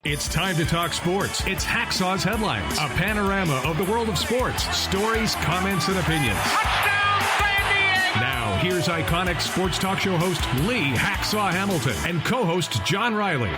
It's time to talk sports. It's Hacksaw's Headlines, a panorama of the world of sports, stories, comments, and opinions. Touchdown, San Diego! Now, here's iconic sports talk show host Lee Hacksaw Hamilton and co-host John Riley.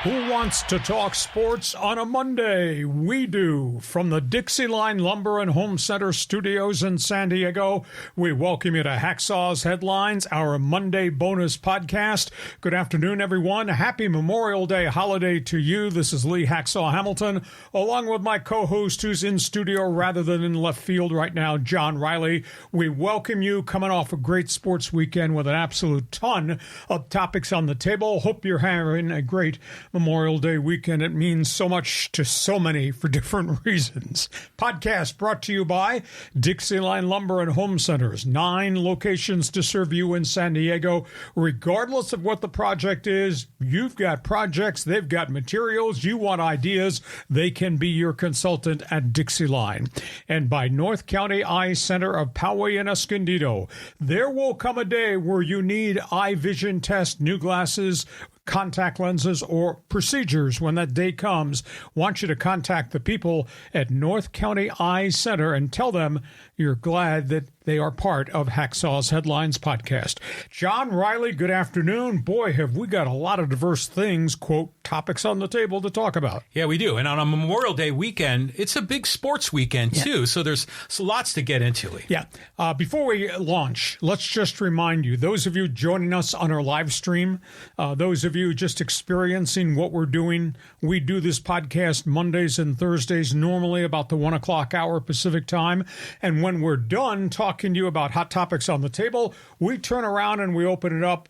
Who wants to talk sports on a Monday? We do. From the DIXIELINE Lumber and Home Center studios in San Diego, we welcome you to Hacksaw's Headlines, our Monday bonus podcast. Good afternoon, everyone. Happy Memorial Day holiday to you. This is Lee Hacksaw Hamilton, along with my co-host who's in studio rather than in left field right now, John Riley. We welcome you coming off a great sports weekend with an absolute ton of topics on the table. Hope you're having a great Memorial Day weekend. It means so much to so many for different reasons. Podcast brought to you by DIXIELINE Lumber and Home Centers. 9 locations to serve you in San Diego. Regardless of what the project is, you've got projects, they've got materials, you want ideas, they can be your consultant at DIXIELINE. And by North County Eye Center of Poway and Escondido. There will come a day where you need eye vision test, new glasses, contact lenses, or procedures. When that day comes, want you to contact the people at North County Eye Center and tell them you're glad that they are part of Hacksaw's Headlines podcast. John Riley, good afternoon. Boy, have we got a lot of diverse things, quote, topics on the table to talk about. Yeah, we do. And on a Memorial Day weekend, it's a big sports weekend, too. So there's lots to get into. Yeah. Before we launch, let's just remind you, those of you joining us on our live stream, those of you just experiencing what we're doing, we do this podcast Mondays and Thursdays, normally about the 1 o'clock hour Pacific time. And when we're done talking to you about hot topics on the table, we turn around and we open it up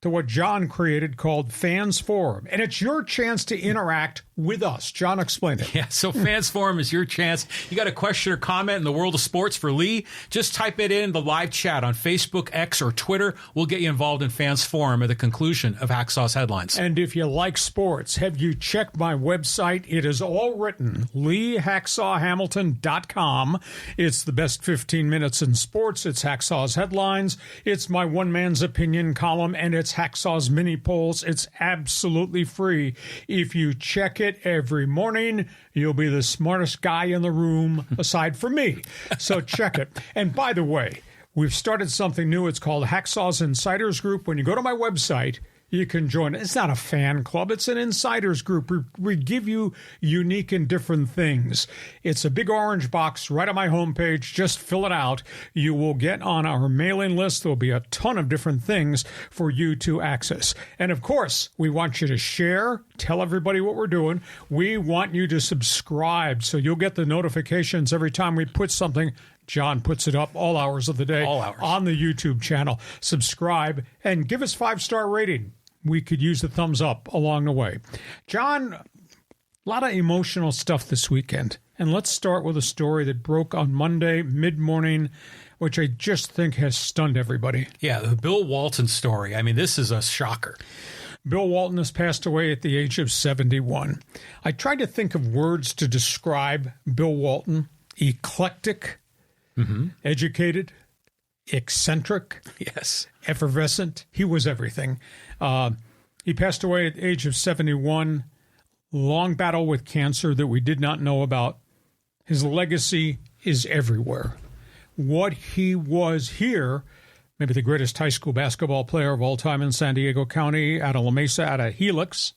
to what John created called Fans Forum. And it's your chance to interact with us. John, explain it. Yeah, so Fans Forum is your chance. You got a question or comment in the world of sports for Lee? Just type it in the live chat on Facebook, X, or Twitter. We'll get you involved in Fans Forum at the conclusion of Hacksaw's Headlines. And if you like sports, have you checked my website? It is all written, LeeHacksawHamilton.com. It's the best 15 minutes in sports. It's Hacksaw's Headlines. It's my one man's opinion column, and it's Hacksaw's mini polls. It's absolutely free. If you check it every morning, you'll be the smartest guy in the room aside from me. So check it. And by the way, we've started something new. It's called Hacksaw's Insiders Group. When you go to my website, you can join. It's not a fan club. It's an insiders group. We give you unique and different things. It's a big orange box right on my homepage. Just fill it out. You will get on our mailing list. There'll be a ton of different things for you to access. And of course, we want you to share, tell everybody what we're doing. We want you to subscribe so you'll get the notifications every time we put something. John puts it up all hours of the day on the YouTube channel. Subscribe and give us 5-star rating. We could use the thumbs up along the way. John, a lot of emotional stuff this weekend. And let's start with a story that broke on Monday mid-morning, which I just think has stunned everybody. Yeah, the Bill Walton story. I mean, this is a shocker. Bill Walton has passed away at the age of 71. I tried to think of words to describe Bill Walton. Eclectic. Educated, eccentric, yes, effervescent. He was everything. He passed away at the age of 71. Long battle with cancer that we did not know about. His legacy is everywhere. What he was here, maybe the greatest high school basketball player of all time in San Diego County, out of La Mesa, out of Helix.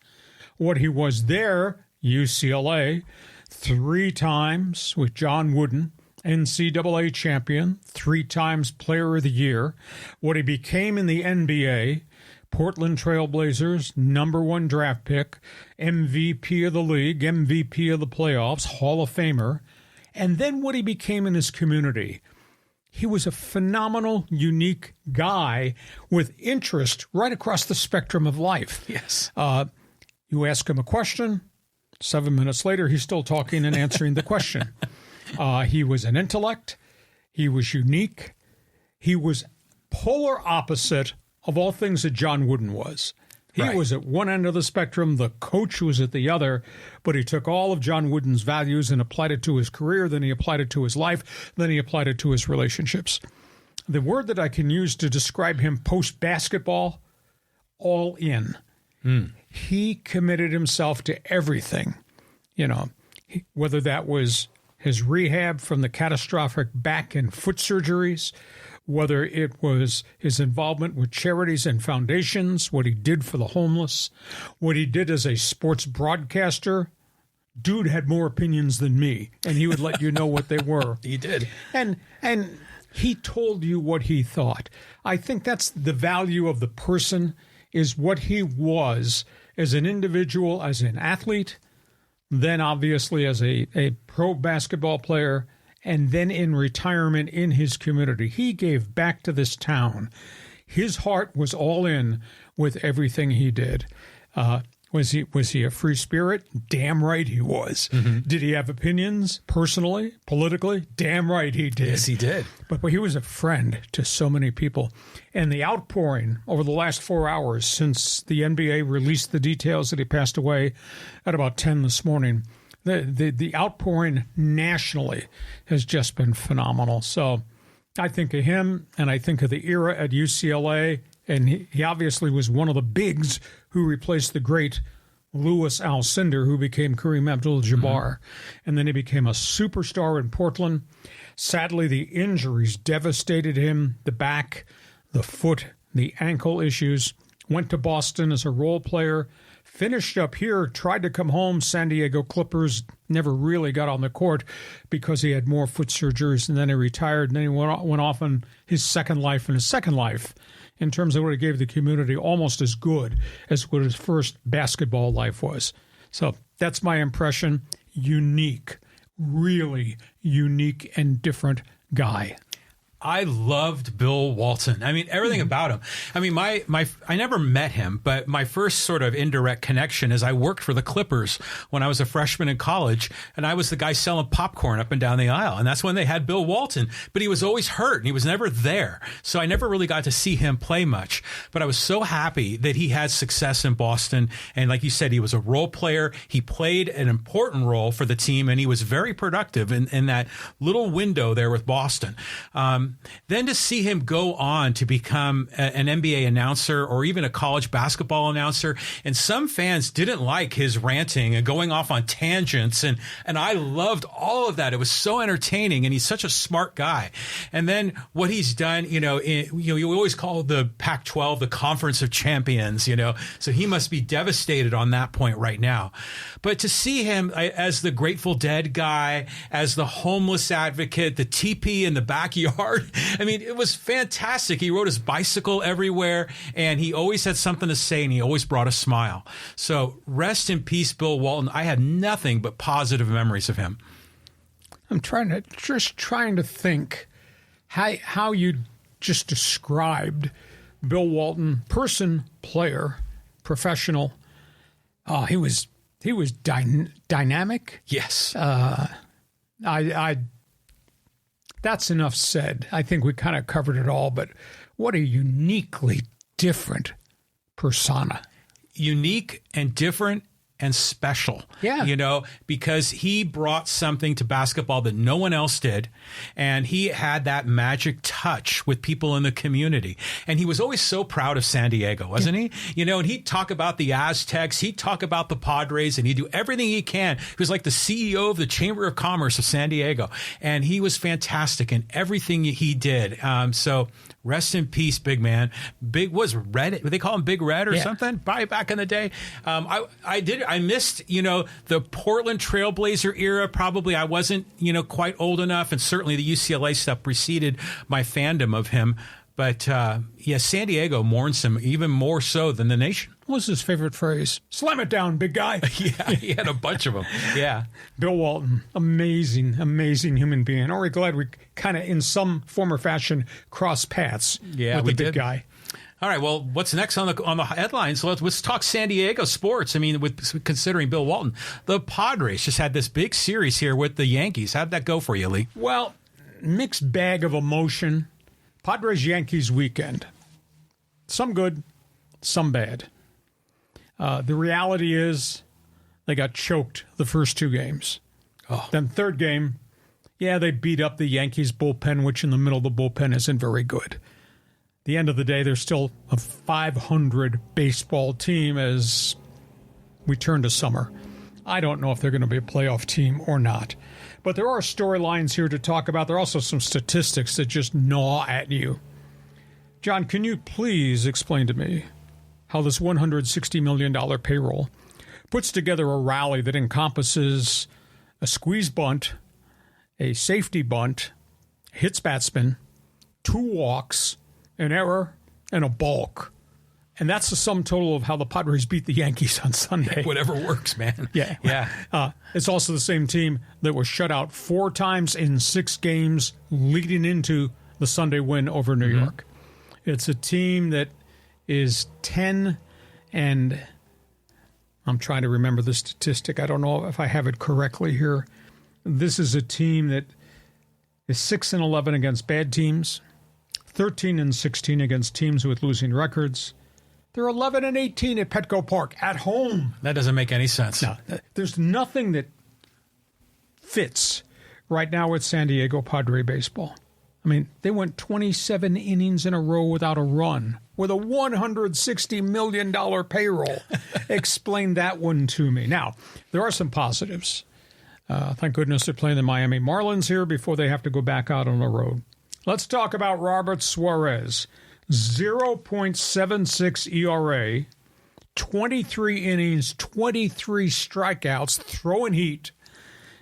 What he was there, UCLA, 3 times with John Wooden, NCAA champion, 3 times Player of the Year. What he became in the NBA, Portland Trailblazers, #1 draft pick, MVP of the league, MVP of the playoffs, Hall of Famer. And then what he became in his community. He was a phenomenal, unique guy with interest right across the spectrum of life. Yes. You ask him a question, 7 minutes later, he's still talking and answering the question. He was an intellect. He was unique. He was polar opposite of all things that John Wooden was. He was at one end of the spectrum. The coach was at the other. But he took all of John Wooden's values and applied it to his career. Then he applied it to his life. Then he applied it to his relationships. The word that I can use to describe him post-basketball, all in. He committed himself to everything, whether that was his rehab from the catastrophic back and foot surgeries, whether it was his involvement with charities and foundations, what he did for the homeless, what he did as a sports broadcaster. Dude had more opinions than me, and he would let you know what they were. He did. And he told you what he thought. I think that's the value of the person, is what he was as an individual, as an athlete, then obviously as a pro basketball player, and then in retirement in his community. He gave back to this town. His heart was all in with everything he did. Was he a free spirit? Damn right he was. Did he have opinions personally, politically? Damn right he did. Yes, he did. But he was a friend to so many people. And the outpouring over the last 4 hours since the NBA released the details that he passed away at about 10 this morning, the outpouring nationally has just been phenomenal. So I think of him, and I think of the era at UCLA, and he obviously was one of the bigs who replaced the great Louis Alcindor, who became Kareem Abdul-Jabbar. And then he became a superstar in Portland. Sadly, the injuries devastated him, the back, the foot, the ankle issues. Went to Boston as a role player, finished up here, tried to come home. San Diego Clippers, never really got on the court because he had more foot surgeries, and then he retired, and then he went off on his second life, in terms of what he gave the community, almost as good as what his first basketball life was. So that's my impression. Unique, really unique and different guy. I loved Bill Walton. I mean, everything about him. I mean, I never met him, but my first sort of indirect connection is I worked for the Clippers when I was a freshman in college, and I was the guy selling popcorn up and down the aisle. And that's when they had Bill Walton, but he was always hurt and he was never there. So I never really got to see him play much, but I was so happy that he had success in Boston. And like you said, he was a role player. He played an important role for the team, and he was very productive in that little window there with Boston. Then to see him go on to become an NBA announcer or even a college basketball announcer, and some fans didn't like his ranting and going off on tangents, and I loved all of that. It was so entertaining, and he's such a smart guy. And then what he's done, you always call the Pac-12 the Conference of Champions, so he must be devastated on that point right now. But to see him as the Grateful Dead guy, as the homeless advocate, the teepee in the backyard, I mean, it was fantastic. He rode his bicycle everywhere, and he always had something to say, and he always brought a smile. So rest in peace, Bill Walton. I had nothing but positive memories of him. I'm trying to think how you just described Bill Walton, person, player, professional. He was dynamic. Yes. That's enough said. I think we kind of covered it all, but what a uniquely different persona. Unique and different and special. Yeah. Because he brought something to basketball that no one else did. And he had that magic touch with people in the community. And he was always so proud of San Diego, wasn't he? And he'd talk about the Aztecs. He'd talk about the Padres, and he'd do everything he can. He was like the CEO of the Chamber of Commerce of San Diego. And he was fantastic in everything he did. So rest in peace, big man. Was Red? Would they call him Big Red or something? Probably back in the day. I missed, the Portland Trailblazer era. Probably I wasn't, quite old enough, and certainly the UCLA stuff preceded my fandom of him. But San Diego mourns him even more so than the nation. What was his favorite phrase? Slam it down, big guy. Yeah, he had a bunch of them. Yeah. Bill Walton, amazing human being. Aren't we glad we kind of, in some form or fashion, cross paths with the big guy? All right. Well, what's next on the headlines? Let's talk San Diego sports. I mean, considering Bill Walton, the Padres just had this big series here with the Yankees. How'd that go for you, Lee? Well, mixed bag of emotion. Padres Yankees weekend. Some good, some bad. The reality is they got choked the first two games. Then third game, they beat up the Yankees bullpen, which in the middle of the bullpen isn't very good. the end of the day, they're still a 500 baseball team as we turn to summer. I don't know if they're going to be a playoff team or not. But there are storylines here to talk about. There are also some statistics that just gnaw at you. John, can you please explain to me how this $160 million payroll puts together a rally that encompasses a squeeze bunt, a safety bunt, hits batsman, 2 walks, an error, and a balk? And that's the sum total of how the Padres beat the Yankees on Sunday. Whatever works, man. Yeah. It's also the same team that was shut out 4 times in 6 games leading into the Sunday win over New York. It's a team that is 10 and I'm trying to remember the statistic. I don't know if I have it correctly here. This is a team that is 6-11 against bad teams, 13-16 against teams with losing records. They're 11-18 at Petco Park at home. That doesn't make any sense. No, there's nothing that fits right now with San Diego Padre baseball. I mean, they went 27 innings in a row without a run with a $160 million payroll. Explain that one to me. Now, there are some positives. Thank goodness they're playing the Miami Marlins here before they have to go back out on the road. Let's talk about Robert Suarez. 0.76 ERA, 23 innings, 23 strikeouts, throwing heat.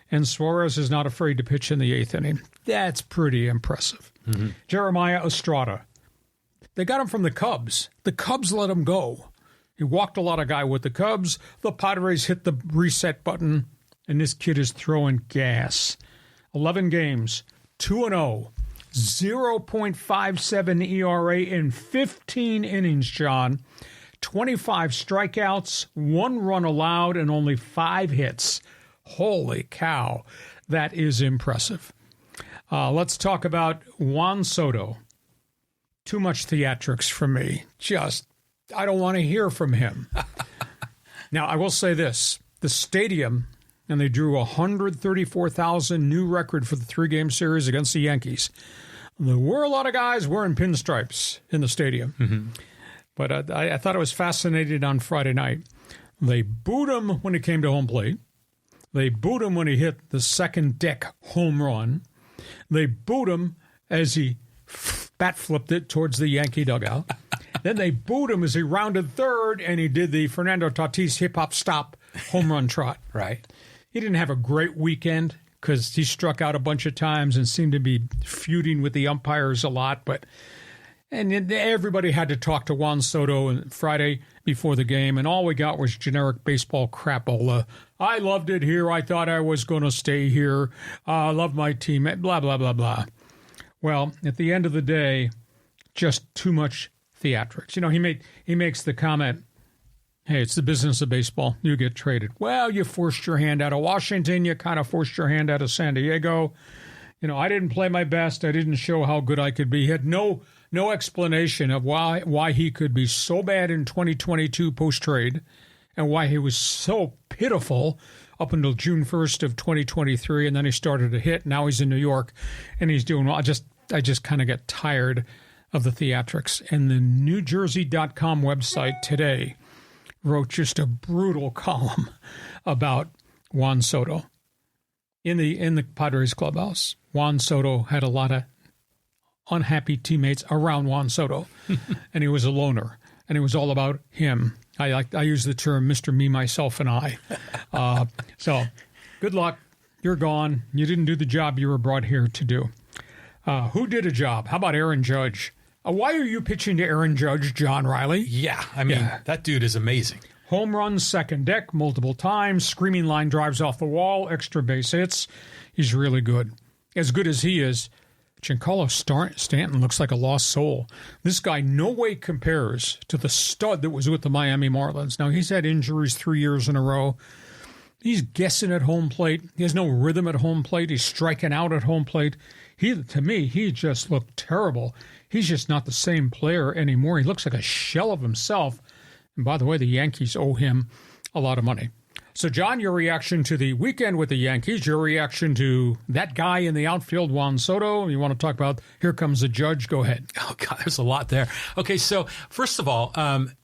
And Suarez is not afraid to pitch in the 8th inning. That's pretty impressive. Jeremiah Estrada. They got him from the Cubs. The Cubs let him go. He walked a lot of guy with the Cubs. The Padres hit the reset button, and this kid is throwing gas. 11 games, 2-0. 0.57 ERA in 15 innings, John. 25 strikeouts, 1 run allowed, and only 5 hits. Holy cow, that is impressive. Let's talk about Juan Soto. Too much theatrics from me. I don't want to hear from him. Now, I will say this. The stadium, and they drew 134,000, new record for the 3-game series against the Yankees. There were a lot of guys wearing pinstripes in the stadium. But I thought it was fascinating on Friday night. They booed him when he came to home plate. They booed him when he hit the second deck home run. They booed him as he bat flipped it towards the Yankee dugout. Then they booed him as he rounded third and he did the Fernando Tatis hip-hop stop home run trot. Right. He didn't have a great weekend because he struck out a bunch of times and seemed to be feuding with the umpires a lot. And everybody had to talk to Juan Soto on Friday before the game, and all we got was generic baseball crapola. I loved it here. I thought I was going to stay here. I love my team. Blah, blah, blah, blah. Well, at the end of the day, just too much theatrics. You know, he makes the comment, hey, it's the business of baseball. You get traded. Well, you forced your hand out of Washington. You kind of forced your hand out of San Diego. You know, I didn't play my best. I didn't show how good I could be. He had no explanation of why he could be so bad in 2022 post-trade and why he was so pitiful up until June 1st of 2023, and then he started to hit. Now he's in New York, and he's doing well. I just kind of get tired of the theatrics. And the NewJersey.com website today wrote just a brutal column about Juan Soto. In the Padres clubhouse, Juan Soto had a lot of unhappy teammates around Juan Soto, and he was a loner, and it was all about him. I use the term Mr. Me, Myself, and I. So good luck. You're gone. You didn't do the job you were brought here to do. Who did a job? How about Aaron Judge? Why are you pitching to Aaron Judge, John Riley? Yeah, I mean, that dude is amazing. Home runs, second deck, multiple times, screaming line drives off the wall, extra base hits. He's really good. As good as he is, Giancarlo Stanton looks like a lost soul. This guy no way compares to the stud that was with the Miami Marlins. Now, he's had injuries 3 years in a row. He's guessing at home plate. He has no rhythm at home plate. He's striking out at home plate. To me, he just looked terrible. He's just not the same player anymore. He looks like a shell of himself. And by the way, the Yankees owe him a lot of money. So, John, your reaction to the weekend with the Yankees, your reaction to that guy in the outfield, Juan Soto. You want to talk about Here Comes the Judge? Go ahead. Oh, God, there's a lot there. Okay, so first of all,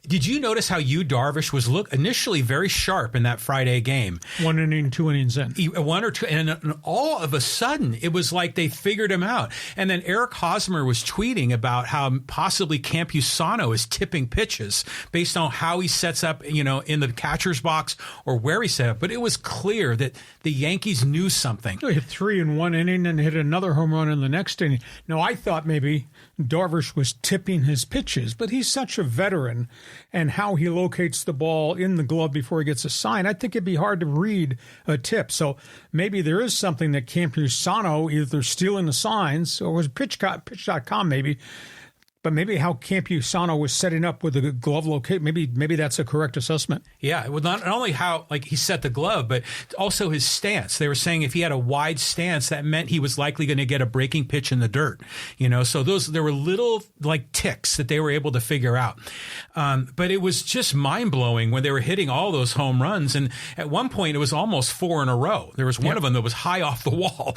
did you notice how Darvish was initially very sharp in that Friday game? 1 inning, 2 innings in. 1 or 2, and all of a sudden, it was like they figured him out. And then Eric Hosmer was tweeting about how possibly Campusano is tipping pitches based on how he sets up, in the catcher's box or where he set up. But it was clear that the Yankees knew something. He hit 3 in 1 inning and hit another home run in the next inning. Now, I thought maybe Darvish was tipping his pitches, but he's such a veteran, and how he locates the ball in the glove before he gets a sign, I think it'd be hard to read a tip. So maybe there is something that Campusano, either stealing the signs or was pitch.com maybe, but maybe how Campusano was setting up with the glove locate, maybe that's a correct assessment. Yeah, well, not only how he set the glove, but also his stance. They were saying if he had a wide stance, that meant he was likely going to get a breaking pitch in the dirt. So there were little ticks that they were able to figure out. But it was just mind blowing when they were hitting all those home runs. And at one point, it was almost 4 in a row. There was one of them that was high off the wall.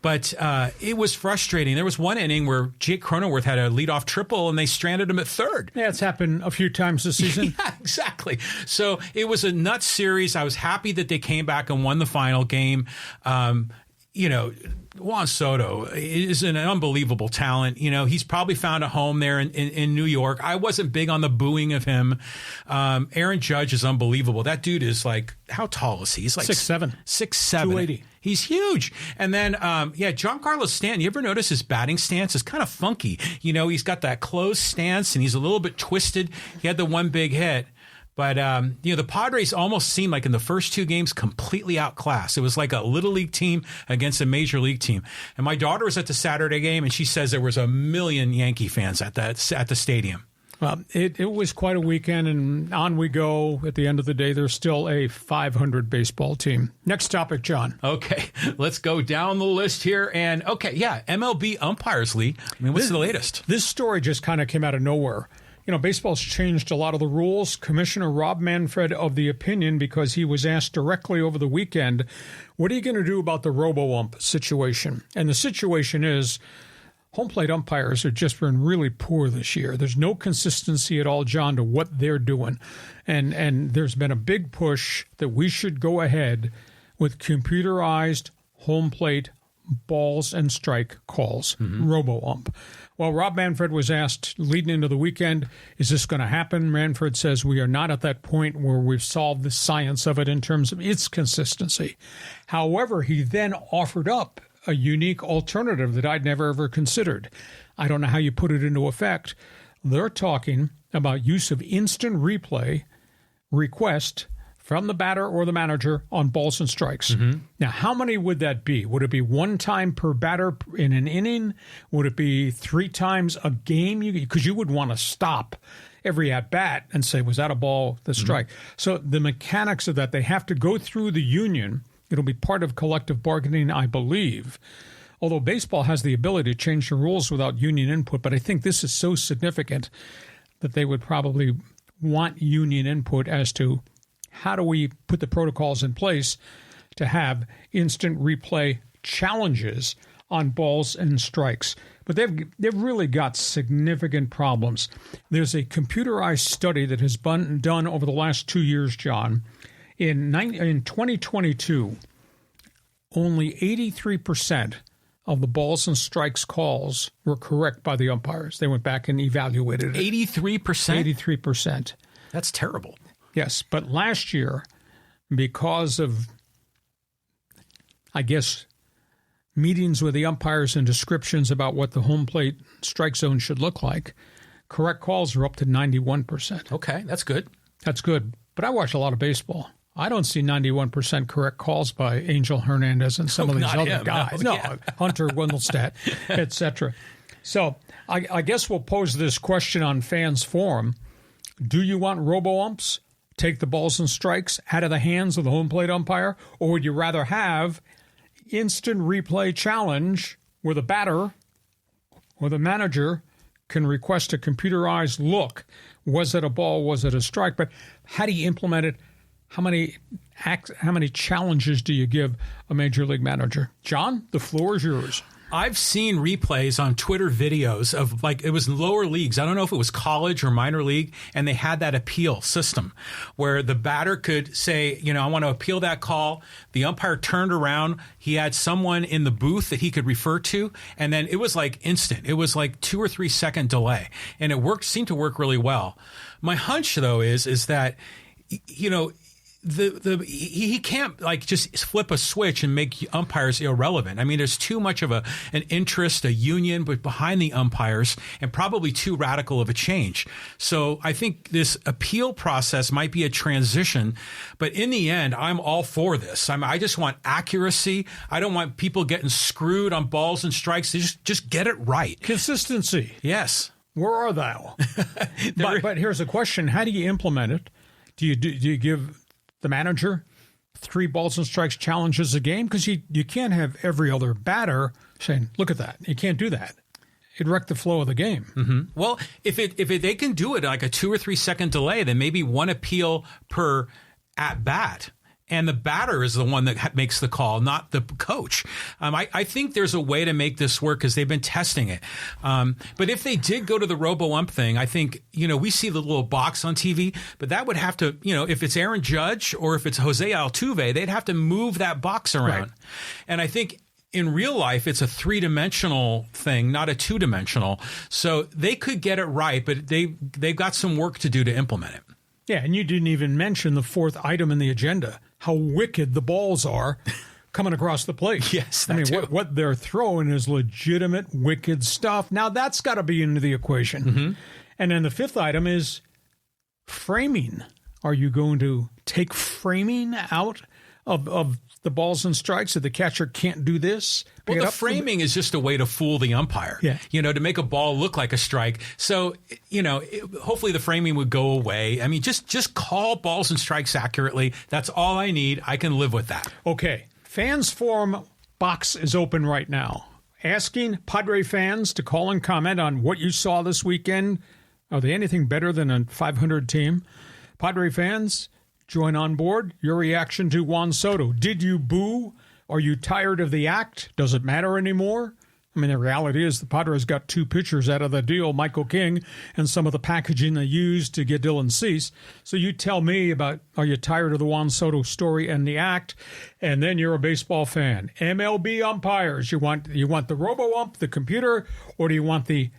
But it was frustrating. There was one inning where Jake Cronenworth had a leadoff triple, and they stranded him at third. Yeah, it's happened a few times this season. Yeah, exactly. So it was a nuts series. I was happy that they came back and won the final game. Juan Soto is an unbelievable talent. He's probably found a home there in New York. I wasn't big on the booing of him. Aaron Judge is unbelievable. That dude is how tall is he? He's 6'7". 6'7". 280. He's huge. And then, Giancarlo Stanton, you ever notice his batting stance is kind of funky? He's got that closed stance and he's a little bit twisted. He had the one big hit. But, the Padres almost seemed like in the first 2 games completely outclassed. It was like a little league team against a major league team. And my daughter was at the Saturday game, and she says there was 1 million Yankee fans at the stadium. Well, it was quite a weekend, and on we go. At the end of the day, there's still a 500 baseball team. Next topic, John. Okay, let's go down the list here. And, MLB Umpires League. What's the latest? This story just kind of came out of nowhere. Baseball's changed a lot of the rules. Commissioner Rob Manfred of the opinion, because he was asked directly over the weekend, what are you going to do about the robo-ump situation? And the situation is home plate umpires have just been really poor this year. There's no consistency at all, John, to what they're doing. And there's been a big push that we should go ahead with computerized home plate balls and strike calls, robo-ump. Well, Rob Manfred was asked leading into the weekend, is this going to happen? Manfred says we are not at that point where we've solved the science of it in terms of its consistency. However, he then offered up a unique alternative that I'd never ever considered. I don't know how you put it into effect. They're talking about use of instant replay request from the batter or the manager on balls and strikes. Now, how many would that be? Would it be 1 time per batter in an inning? Would it be 3 times a game? Because you would want to stop every at-bat and say, was that a ball, the strike? So the mechanics of that, they have to go through the union. It'll be part of collective bargaining, I believe. Although baseball has the ability to change the rules without union input, but I think this is so significant that they would probably want union input as to how do we put the protocols in place to have instant replay challenges on balls and strikes. But they've really got significant problems. There's a computerized study that has been done over the last 2 years, John. In 2022, only 83% of the balls and strikes calls were correct by the umpires. They went back and evaluated it. 83%? 83%. That's terrible. Yes, but last year, because of, I guess, meetings with the umpires and descriptions about what the home plate strike zone should look like, correct calls are up to 91%. Okay, that's good. That's good. But I watch a lot of baseball. I don't see 91% correct calls by Angel Hernandez and some of these other guys. No, Hunter Wendelstedt, etc. So I guess we'll pose this question on Fans Forum. Do you want robo-umps? Take the balls and strikes out of the hands of the home plate umpire? Or would you rather have instant replay challenge where the batter or the manager can request a computerized look? Was it a ball? Was it a strike? But how do you implement it? how many challenges do you give a major league manager? John, the floor is yours. I've seen replays on Twitter videos of, like, it was lower leagues. I don't know if it was college or minor league, and they had that appeal system where the batter could say, I want to appeal that call. The umpire turned around. He had someone in the booth that he could refer to, and then it was like instant. It was like 2 or 3 second delay, and it seemed to work really well. My hunch, though, is that, he can't just flip a switch and make umpires irrelevant. I mean, there's too much of an interest, a union, but behind the umpires, and probably too radical of a change. So I think this appeal process might be a transition, but in the end, I'm all for this. I just want accuracy. I don't want people getting screwed on balls and strikes. Just get it right. Consistency. Yes. Where are thou? But here's a question: how do you implement it? Do you give the manager 3 balls and strikes challenges a game? Because you can't have every other batter saying, look at that. You can't do that. It'd wreck the flow of the game. Mm-hmm. Well, if they can do it like a 2 or 3 second delay, then maybe 1 appeal per at bat. And the batter is the one that makes the call, not the coach. I think there's a way to make this work because they've been testing it. But if they did go to the robo-ump thing, I think, we see the little box on TV, but that would have to, if it's Aaron Judge or if it's Jose Altuve, they'd have to move that box around. Right. And I think in real life, it's a 3-dimensional thing, not a 2-dimensional. So they could get it right, but they've got some work to do to implement it. Yeah, and you didn't even mention the 4th item in the agenda, how wicked the balls are coming across the plate. Yes, I mean, what they're throwing is legitimate wicked stuff. Now, that's got to be into the equation. Mm-hmm. And then the 5th item is framing. Are you going to take framing out of the balls and strikes so the catcher can't do this? Well, the framing is just a way to fool the umpire, to make a ball look like a strike. So, hopefully the framing would go away. I mean, just call balls and strikes accurately. That's all I need. I can live with that. Okay. Fans Forum box is open right now. Asking Padre fans to call and comment on what you saw this weekend. Are they anything better than a 500 team? Padre fans, join on board. Your reaction to Juan Soto. Did you boo? Are you tired of the act? Does it matter anymore? I mean, the reality is the Padres got 2 pitchers out of the deal, Michael King, and some of the packaging they used to get Dylan Cease. So you tell me about, are you tired of the Juan Soto story and the act? And then you're a baseball fan. MLB umpires. You want the robo-ump, the computer, or do you want the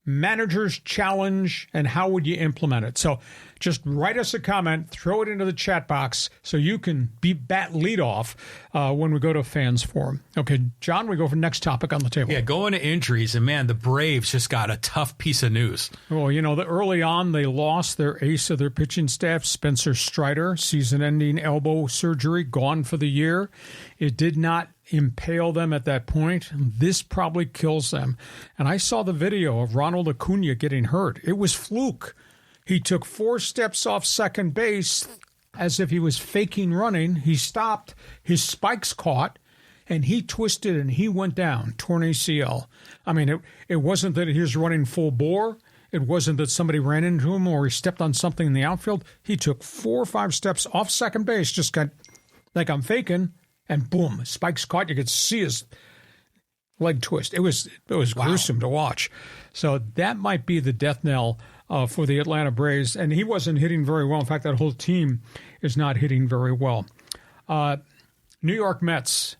manager's challenge, and how would you implement it? So just write us a comment, throw it into the chat box so you can be bat leadoff when we go to Fans Forum. Okay, John, we go for the next topic on the table. Yeah, going to injuries, and man, the Braves just got a tough piece of news. Well, early on they lost their ace of their pitching staff, Spencer Strider, season-ending elbow surgery, gone for the year. It did not impale them at that point. This probably kills them. And I saw the video of Ronald Acuna getting hurt. It was fluke. He took 4 steps off second base as if he was faking running. He stopped, his spikes caught, and he twisted and he went down, torn ACL. I mean, it wasn't that he was running full bore. It wasn't that somebody ran into him or he stepped on something in the outfield. He took 4 or 5 steps off second base, just got like I'm faking, and boom, spikes caught. You could see his leg twist. It was gruesome to watch. So that might be the death knell for the Atlanta Braves. And he wasn't hitting very well. In fact, that whole team is not hitting very well. New York Mets,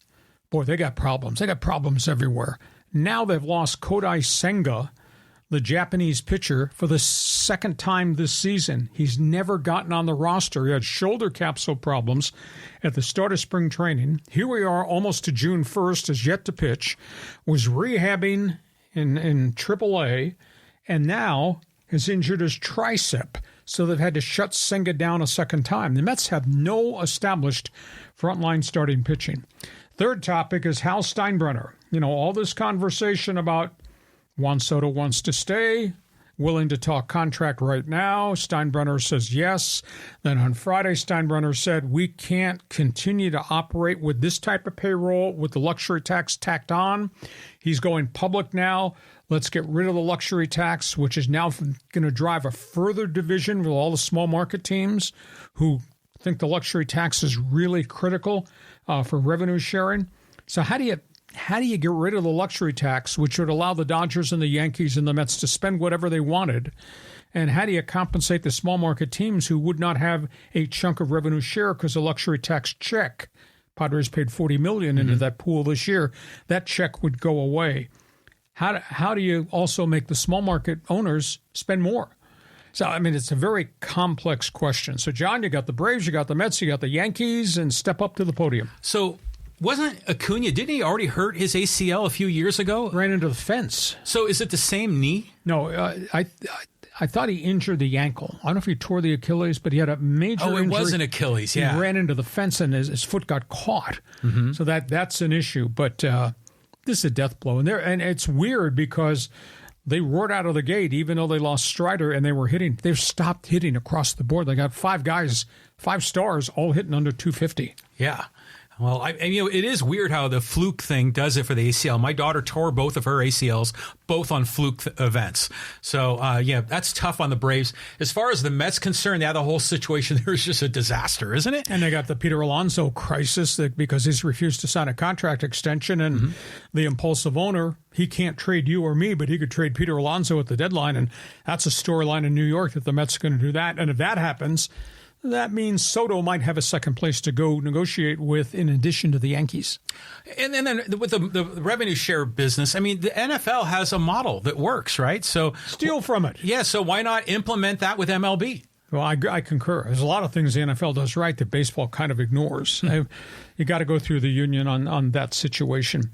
boy, they got problems. They got problems everywhere. Now they've lost Kodai Senga, the Japanese pitcher, for the 2nd time this season. He's never gotten on the roster. He had shoulder capsule problems at the start of spring training. Here we are almost to June 1st, has yet to pitch, was rehabbing in AAA, and now has injured his tricep. So they've had to shut Senga down a 2nd time. The Mets have no established frontline starting pitching. Third topic is Hal Steinbrenner. All this conversation about Juan Soto wants to stay, willing to talk contract right now. Steinbrenner says yes. Then on Friday, Steinbrenner said, we can't continue to operate with this type of payroll with the luxury tax tacked on. He's going public now. Let's get rid of the luxury tax, which is now going to drive a further division with all the small market teams who think the luxury tax is really critical for revenue sharing. So how do you get rid of the luxury tax, which would allow the Dodgers and the Yankees and the Mets to spend whatever they wanted? And how do you compensate the small market teams who would not have a chunk of revenue share because a luxury tax check? Padres paid $40 million into that pool this year. That check would go away. How do you also make the small market owners spend more? So, I mean, it's a very complex question. So, John, you got the Braves, you got the Mets, you got the Yankees, and step up to the podium. So, wasn't Acuna, didn't he already hurt his ACL a few years ago? Ran into the fence. So, is it the same knee? No, I thought he injured the ankle. I don't know if he tore the Achilles, but he had a major injury. It was an Achilles, yeah. He ran into the fence and his foot got caught. So that's an issue. But this is a death blow. And it's weird because they roared out of the gate, even though they lost Strider and they've stopped hitting across the board. They got 5 guys, 5 stars, all hitting under 250. Yeah. Well, it is weird how the fluke thing does it for the ACL. My daughter tore both of her ACLs, both on fluke events. So, that's tough on the Braves. As far as the Mets concerned, the whole situation there is just a disaster, isn't it? And they got the Peter Alonso crisis because he's refused to sign a contract extension, and the impulsive owner, he can't trade you or me, but he could trade Peter Alonso at the deadline, and that's a storyline in New York that the Mets are going to do that. And if that happens, that means Soto might have a second place to go negotiate with in addition to the Yankees. And then with the revenue share business, I mean, the NFL has a model that works, right? So steal from it. Yeah, so why not implement that with MLB? Well, I concur. There's a lot of things the NFL does right that baseball kind of ignores. You got to go through the union on that situation.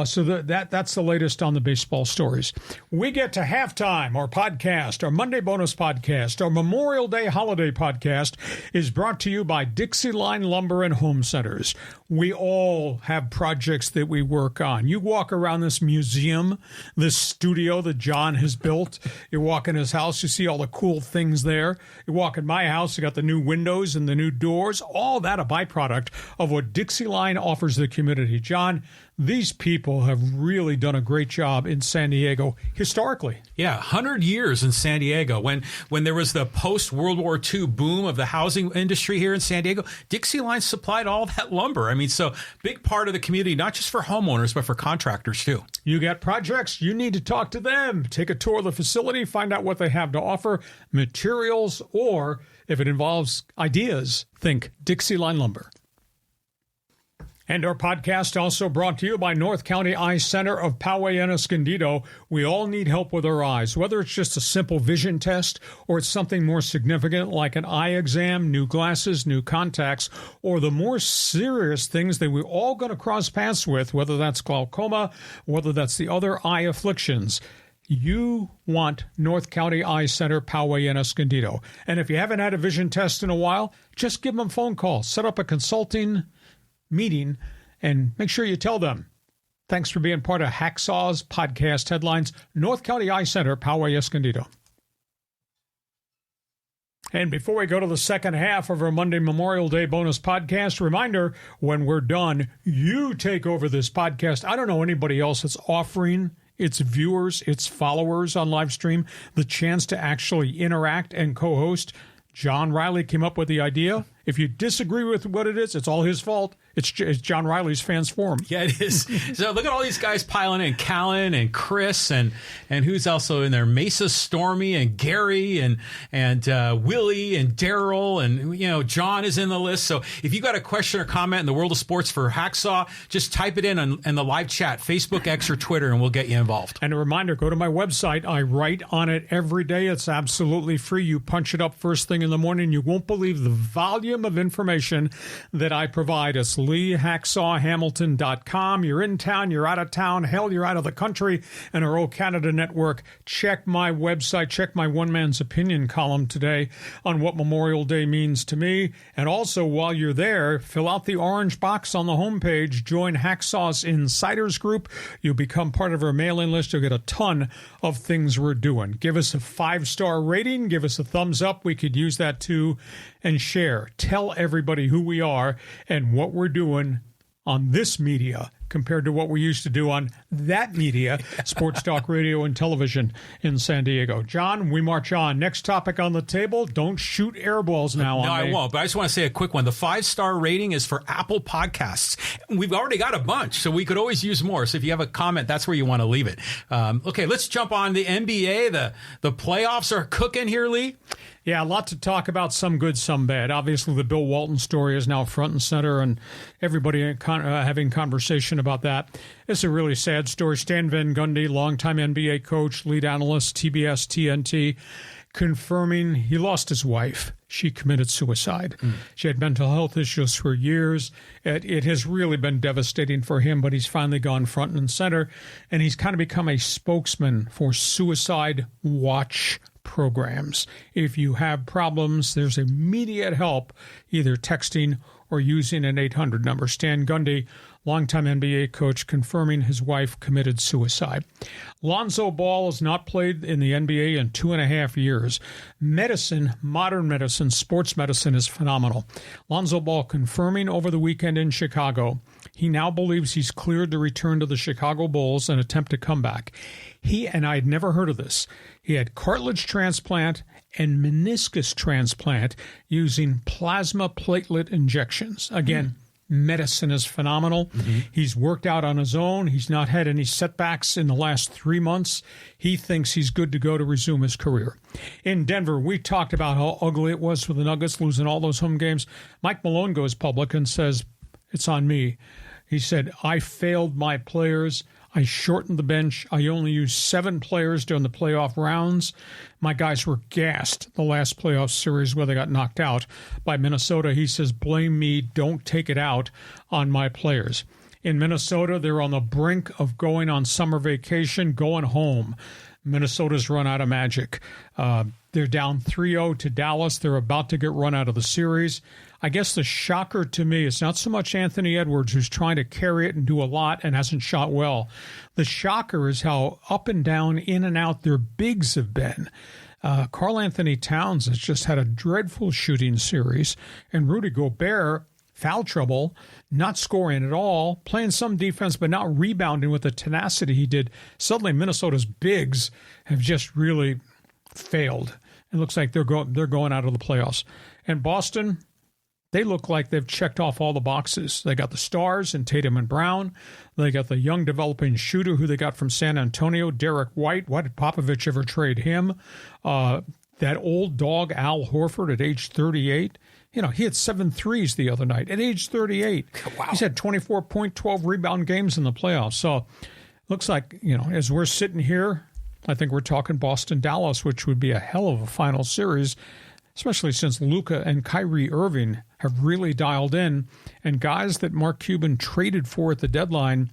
So that's the latest on the baseball stories. We get to halftime. Our podcast, our Monday bonus podcast, our Memorial Day holiday podcast is brought to you by DIXIELINE Lumber and Home Centers. We all have projects that we work on. You walk around this museum, this studio that John has built. You walk in his house, you see all the cool things there. You walk in my house, you got the new windows and the new doors. All that a byproduct of what DIXIELINE offers the community. John, these people have really done a great job in San Diego historically. Yeah, 100 years in San Diego. When there was the post-World War II boom of the housing industry here in San Diego, DIXIELINE supplied all that lumber. I mean, so big part of the community, not just for homeowners, but for contractors too. You got projects, you need to talk to them. Take a tour of the facility, find out what they have to offer, materials, or if it involves ideas, think DIXIELINE Lumber. And our podcast also brought to you by North County Eye Center of Poway and Escondido. We all need help with our eyes, whether it's just a simple vision test or it's something more significant like an eye exam, new glasses, new contacts, or the more serious things that we're all going to cross paths with, whether that's glaucoma, whether that's the other eye afflictions. You want North County Eye Center, Poway and Escondido. And if you haven't had a vision test in a while, just give them a phone call. Set up a consulting meeting and make sure you tell them. Thanks for being part of HACKSAW'S podcast headlines. North County Eye Center, Poway, Escondido. And before we go to the second half of our Monday Memorial Day bonus podcast, reminder, when we're done, you take over this podcast. I don't know anybody else that's offering its viewers, its followers on live stream, the chance to actually interact and co-host. John Riley came up with the idea. If you disagree with what it is, it's all his fault. It's John Riley's Fans Forum. Yeah, it is. So look at all these guys piling in. Callan and Chris and who's also in there? Mesa Stormy and Gary and Willie and Daryl and, John is in the list. So if you got a question or comment in the world of sports for Hacksaw, just type it in the live chat, Facebook, X, or Twitter, and we'll get you involved. And a reminder, go to my website. I write on it every day. It's absolutely free. You punch it up first thing in the morning. You won't believe the volume of information that I provide. It's LeeHacksawHamilton.com. You're in town, you're out of town, hell, you're out of the country, and our old Canada network. Check my website, check my one man's opinion column today on what Memorial Day means to me. And also, while you're there, fill out the orange box on the homepage, join Hacksaw's Insiders Group. You'll become part of our mailing list. You'll get a ton of things we're doing. Give us a 5-star rating, give us a thumbs up. We could use that too. And share. Tell everybody who we are and what we're doing on this media compared to what we used to do on that media, sports talk radio and television in San Diego. John, we march on. Next topic on the table. Don't shoot air balls now on me. No, I won't, but I just want to say a quick one. The 5-star rating is for Apple Podcasts. We've already got a bunch, so we could always use more. So if you have a comment, that's where you want to leave it. Okay, let's jump on the NBA. The playoffs are cooking here, Lee. Yeah, a lot to talk about, some good, some bad. Obviously, the Bill Walton story is now front and center, and everybody having conversation about that. It's a really sad story. Stan Van Gundy, longtime NBA coach, lead analyst, TBS, TNT, confirming he lost his wife. She committed suicide. She had mental health issues for years. It has really been devastating for him, but he's finally gone front and center, and he's kind of become a spokesman for suicide watch programs. If you have problems, there's immediate help, either texting or using an 800 number. Stan Gundy, longtime NBA coach, confirming his wife committed suicide. Lonzo Ball has not played in the NBA in 2.5 years. Medicine, modern medicine, sports medicine is phenomenal. Lonzo Ball confirming over the weekend in Chicago, he now believes he's cleared to return to the Chicago Bulls and attempt a comeback. He, and I had never heard of this, he had cartilage transplant and meniscus transplant using plasma platelet injections. Again, medicine is phenomenal. He's worked out on his own. He's not had any setbacks in the last 3 months. He thinks he's good to go to resume his career. In Denver, we talked about how ugly it was for the Nuggets losing all those home games. Mike Malone goes public and says, it's on me. He said, I failed my players. I shortened the bench. I only used 7 players during the playoff rounds. My guys were gassed the last playoff series where they got knocked out by Minnesota. He says, blame me. Don't take it out on my players. In Minnesota, they're on the brink of going on summer vacation, going home. Minnesota's run out of magic. They're down 3-0 to Dallas. They're about to get run out of the series. I guess the shocker to me is not so much Anthony Edwards, who's trying to carry it and do a lot and hasn't shot well. The shocker is how up and down, in and out their bigs have been. Karl Anthony Towns has just had a dreadful shooting series, and Rudy Gobert, foul trouble, not scoring at all, playing some defense but not rebounding with the tenacity he did. Suddenly Minnesota's bigs have just really failed. It looks like they're going out of the playoffs. And Boston, they look like they've checked off all the boxes. They got the stars in Tatum and Brown. They got the young developing shooter who they got from San Antonio, Derek White. Why did Popovich ever trade him? That old dog, Al Horford, at age 38. You know, he had 7 threes the other night at age 38. Wow. He's had 24 point, 12 rebound games in the playoffs. So looks like, you know, as we're sitting here, I think we're talking Boston-Dallas, which would be a hell of a final series, especially since Luka and Kyrie Irving have really dialed in, and guys that Mark Cuban traded for at the deadline,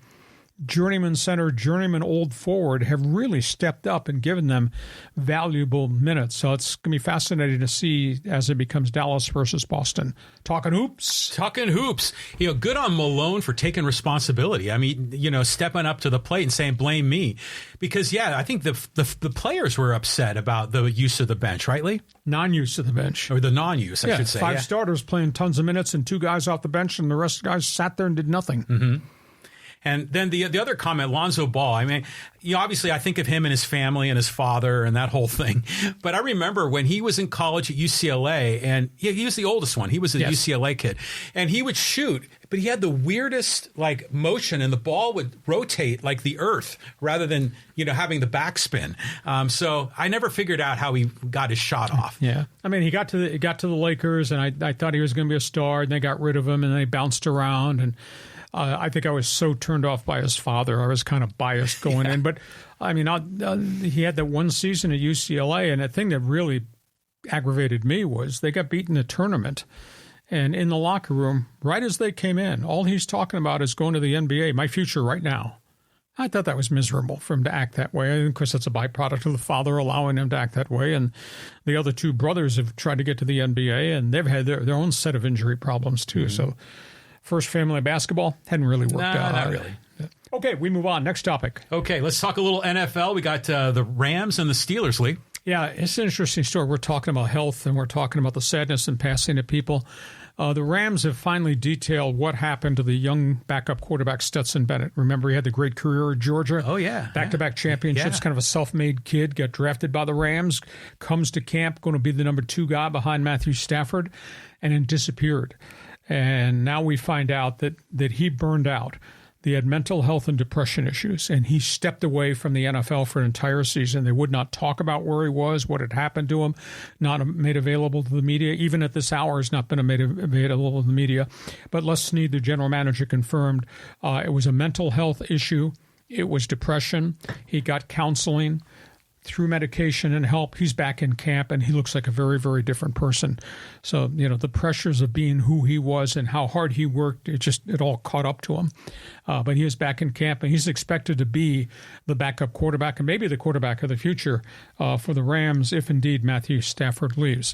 journeyman center, journeyman old forward, have really stepped up and given them valuable minutes. So it's going to be fascinating to see as it becomes Dallas versus Boston. Talking hoops. Talking hoops. You know, good on Malone for taking responsibility. I mean, you know, stepping up to the plate and saying, blame me. Because, yeah, I think the players were upset about the use of the bench, right, Lee? Non-use of the bench. Or the non-use, I should say. 5 starters playing tons of minutes and 2 guys off the bench, and the rest of the guys sat there and did nothing. And then the other comment, Lonzo Ball, I mean, you know, obviously I think of him and his family and his father and that whole thing. But I remember when he was in college at UCLA, and he was the oldest one. He was a UCLA kid. And he would shoot, but he had the weirdest, like, motion, and the ball would rotate like the earth rather than, you know, having the backspin. So I never figured out how he got his shot off. Yeah. I mean, he got to the Lakers, and I thought he was going to be a star, and they got rid of him, and they bounced around, and I think I was so turned off by his father. I was kind of biased going in. But, I mean, he had that one season at UCLA, and the thing that really aggravated me was they got beaten in a tournament. And in the locker room, right as they came in, all he's talking about is going to the NBA, my future right now. I thought that was miserable for him to act that way. And of course, that's a byproduct of the father allowing him to act that way. And the other 2 brothers have tried to get to the NBA, and they've had their own set of injury problems, too. So first family basketball hadn't really worked out. Not really. Okay, we move on. Next topic. Okay, let's talk a little NFL. We got the Rams and the Steelers, Lee. Yeah, it's an interesting story. We're talking about health, and we're talking about the sadness and passing of people. The Rams have finally detailed what happened to the young backup quarterback Stetson Bennett. Remember, he had the great career at Georgia. Oh, yeah. Back-to-back championships, kind of a self-made kid, got drafted by the Rams, comes to camp, going to be the number 2 guy behind Matthew Stafford, and then disappeared. And now we find out that he burned out. He had mental health and depression issues, and he stepped away from the NFL for an entire season. They would not talk about where he was, what had happened to him, not made available to the media. Even at this hour, has not been made available to the media. But Les Snead, the general manager, confirmed it was a mental health issue. It was depression. He got counseling. Through medication and help, he's back in camp, and he looks like a very, very different person. So, the pressures of being who he was and how hard he worked, it all caught up to him. But he is back in camp, and he's expected to be the backup quarterback and maybe the quarterback of the future for the Rams if indeed Matthew Stafford leaves.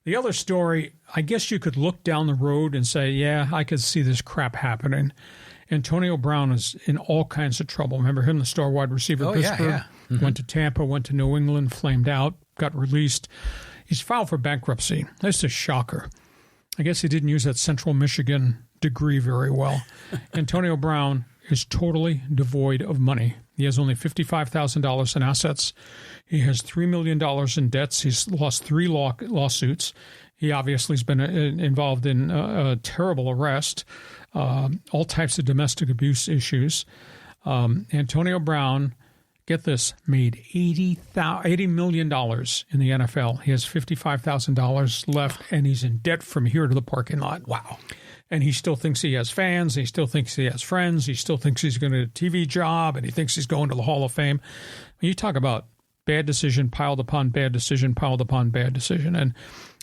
The other story, I guess you could look down the road and say, yeah, I could see this crap happening. Antonio Brown is in all kinds of trouble. Remember him, the star wide receiver, Pittsburgh? Yeah. Mm-hmm. Went to Tampa, went to New England, flamed out, got released. He's filed for bankruptcy. That's a shocker. I guess he didn't use that Central Michigan degree very well. Antonio Brown is totally devoid of money. He has only $55,000 in assets. He has $3 million in debts. He's lost 3 lawsuits. He obviously has been involved in a terrible arrest, all types of domestic abuse issues. Antonio Brown, get this, made $80 million in the NFL. He has $55,000 left, and he's in debt from here to the parking lot. Wow. And he still thinks he has fans. He still thinks he has friends. He still thinks he's going to get a TV job, and he thinks he's going to the Hall of Fame. When you talk about bad decision piled upon bad decision piled upon bad decision. And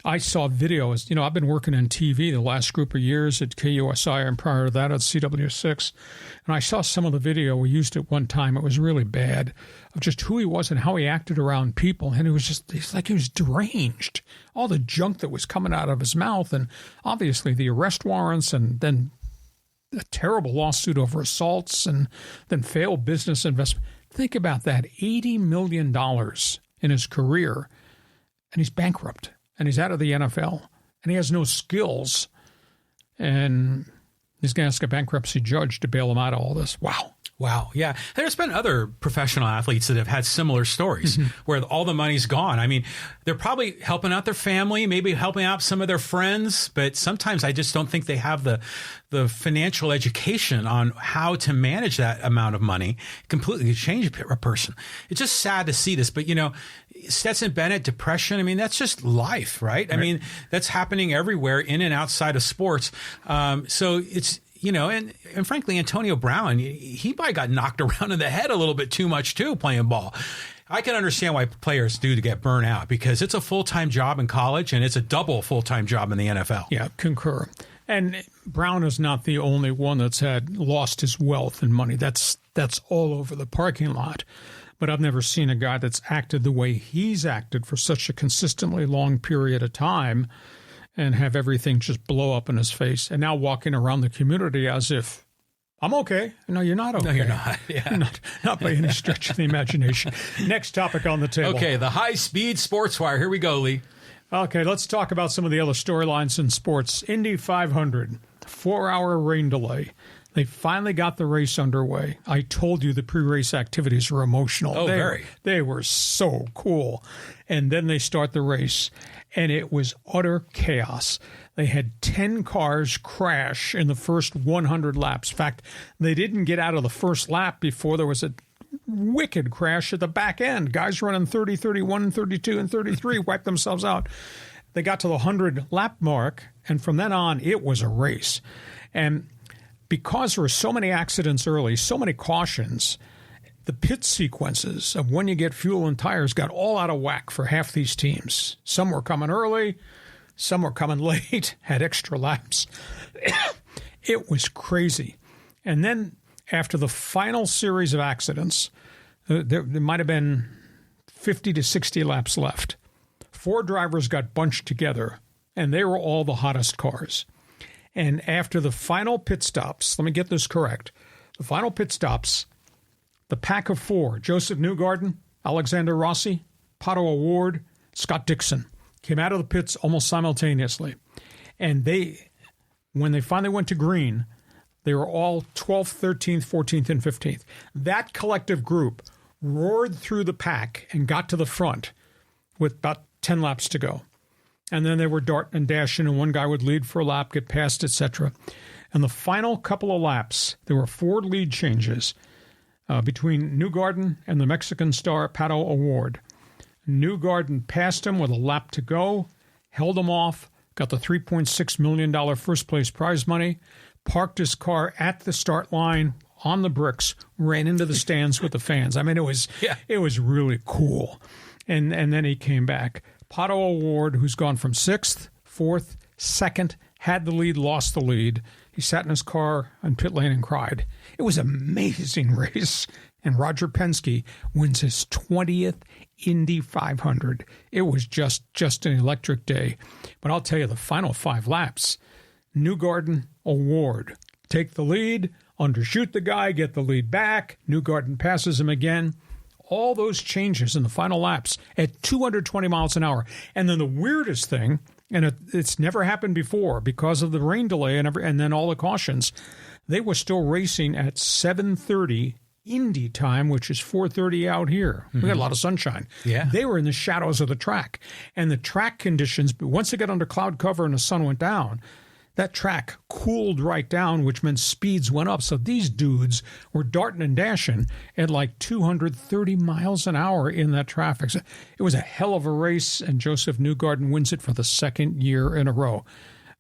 I saw videos. I've been working in TV the last group of years at KUSI and prior to that at CW6. And I saw some of the video we used at one time. It was really bad of just who he was and how he acted around people. And it's like he was deranged. All the junk that was coming out of his mouth, and obviously the arrest warrants, and then a terrible lawsuit over assaults, and then failed business investment. Think about that, $80 million in his career, and he's bankrupt. And he's out of the NFL, and he has no skills, and he's going to ask a bankruptcy judge to bail him out of all this. Wow. Yeah. There's been other professional athletes that have had similar stories where all the money's gone. I mean, they're probably helping out their family, maybe helping out some of their friends, but sometimes I just don't think they have the financial education on how to manage that amount of money. Completely change a person. It's just sad to see this, but Stetson Bennett, depression, I mean, that's just life, right? I mean, that's happening everywhere in and outside of sports. So it's, and frankly, Antonio Brown, he probably got knocked around in the head a little bit too much, too, playing ball. I can understand why players do to get burnt out, because it's a full-time job in college, and it's a double full-time job in the NFL. Yeah, concur. And Brown is not the only one that's had lost his wealth and money. That's all over the parking lot. But I've never seen a guy that's acted the way he's acted for such a consistently long period of time and have everything just blow up in his face, and now walking around the community as if, I'm okay. No, you're not okay. No, you're not. Yeah. Not by any stretch of the imagination. Next topic on the table. Okay, the high-speed sports wire. Here we go, Lee. Okay, let's talk about some of the other storylines in sports. Indy 500, 4-hour rain delay. They finally got the race underway. I told you the pre-race activities were emotional. Oh, very. They were so cool. And then they start the race, and it was utter chaos. They had 10 cars crash in the first 100 laps. In fact, they didn't get out of the first lap before there was a wicked crash at the back end. Guys running 30, 31, 32, and 33 wiped themselves out. They got to the 100-lap mark, and from then on, it was a race. And because there were so many accidents early, so many cautions, the pit sequences of when you get fuel and tires got all out of whack for half these teams. Some were coming early, some were coming late, had extra laps. It was crazy. And then after the final series of accidents, there might have been 50 to 60 laps left. 4 drivers got bunched together, and they were all the hottest cars. And after the final pit stops, let me get this correct, the final pit stops, the pack of 4, Joseph Newgarden, Alexander Rossi, Pato O'Ward, Scott Dixon, came out of the pits almost simultaneously. And they When they finally went to green, they were all 12th, 13th, 14th, and 15th. That collective group roared through the pack and got to the front with about 10 laps to go. And then they were darting and dashing, and one guy would lead for a lap, get past, etc. And the final couple of laps, there were 4 lead changes between Newgarden and the Mexican star Pato O'Ward. Newgarden passed him with a lap to go, held him off, got the $3.6 million first-place prize money, parked his car at the start line on the bricks, ran into the stands with the fans. I mean, it was really cool. And then he came back. Pato O'Ward, who's gone from 6th, 4th, 2nd, had the lead, lost the lead. He sat in his car on pit lane and cried. It was an amazing race. And Roger Penske wins his 20th Indy 500. It was just an electric day. But I'll tell you, the final 5 laps, Newgarden, O'Ward take the lead, undershoot the guy, get the lead back. Newgarden passes him again. All those changes in the final laps at 220 miles an hour. And then the weirdest thing, and it's never happened before because of the rain delay and then all the cautions, they were still racing at 7:30 Indy time, which is 4:30 out here. We got a lot of sunshine. Yeah. They were in the shadows of the track. And the track conditions, once they got under cloud cover and the sun went down, that track cooled right down, which meant speeds went up. So these dudes were darting and dashing at like 230 miles an hour in that traffic. So it was a hell of a race, and Joseph Newgarden wins it for the 2nd year in a row.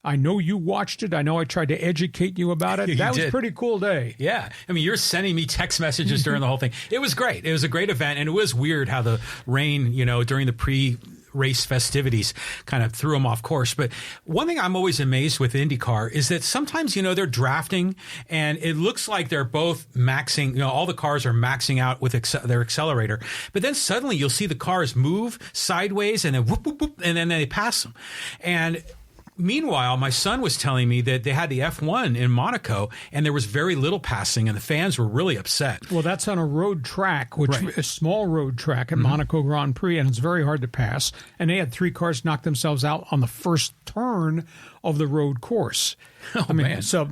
I know you watched it. I know I tried to educate you about it. That was a pretty cool day. Yeah. I mean, you're sending me text messages during the whole thing. It was great. It was a great event, and it was weird how the rain, during the pre-race festivities kind of threw them off course. But one thing I'm always amazed with IndyCar is that sometimes, they're drafting, and it looks like they're both maxing, all the cars are maxing out with their accelerator. But then suddenly you'll see the cars move sideways, and then whoop, whoop, whoop, and then they pass them. And meanwhile, my son was telling me that they had the F1 in Monaco, and there was very little passing, and the fans were really upset. Well, that's on a road track, a small road track at Monaco Grand Prix, and it's very hard to pass. And they had 3 cars knock themselves out on the first turn of the road course. Man. So,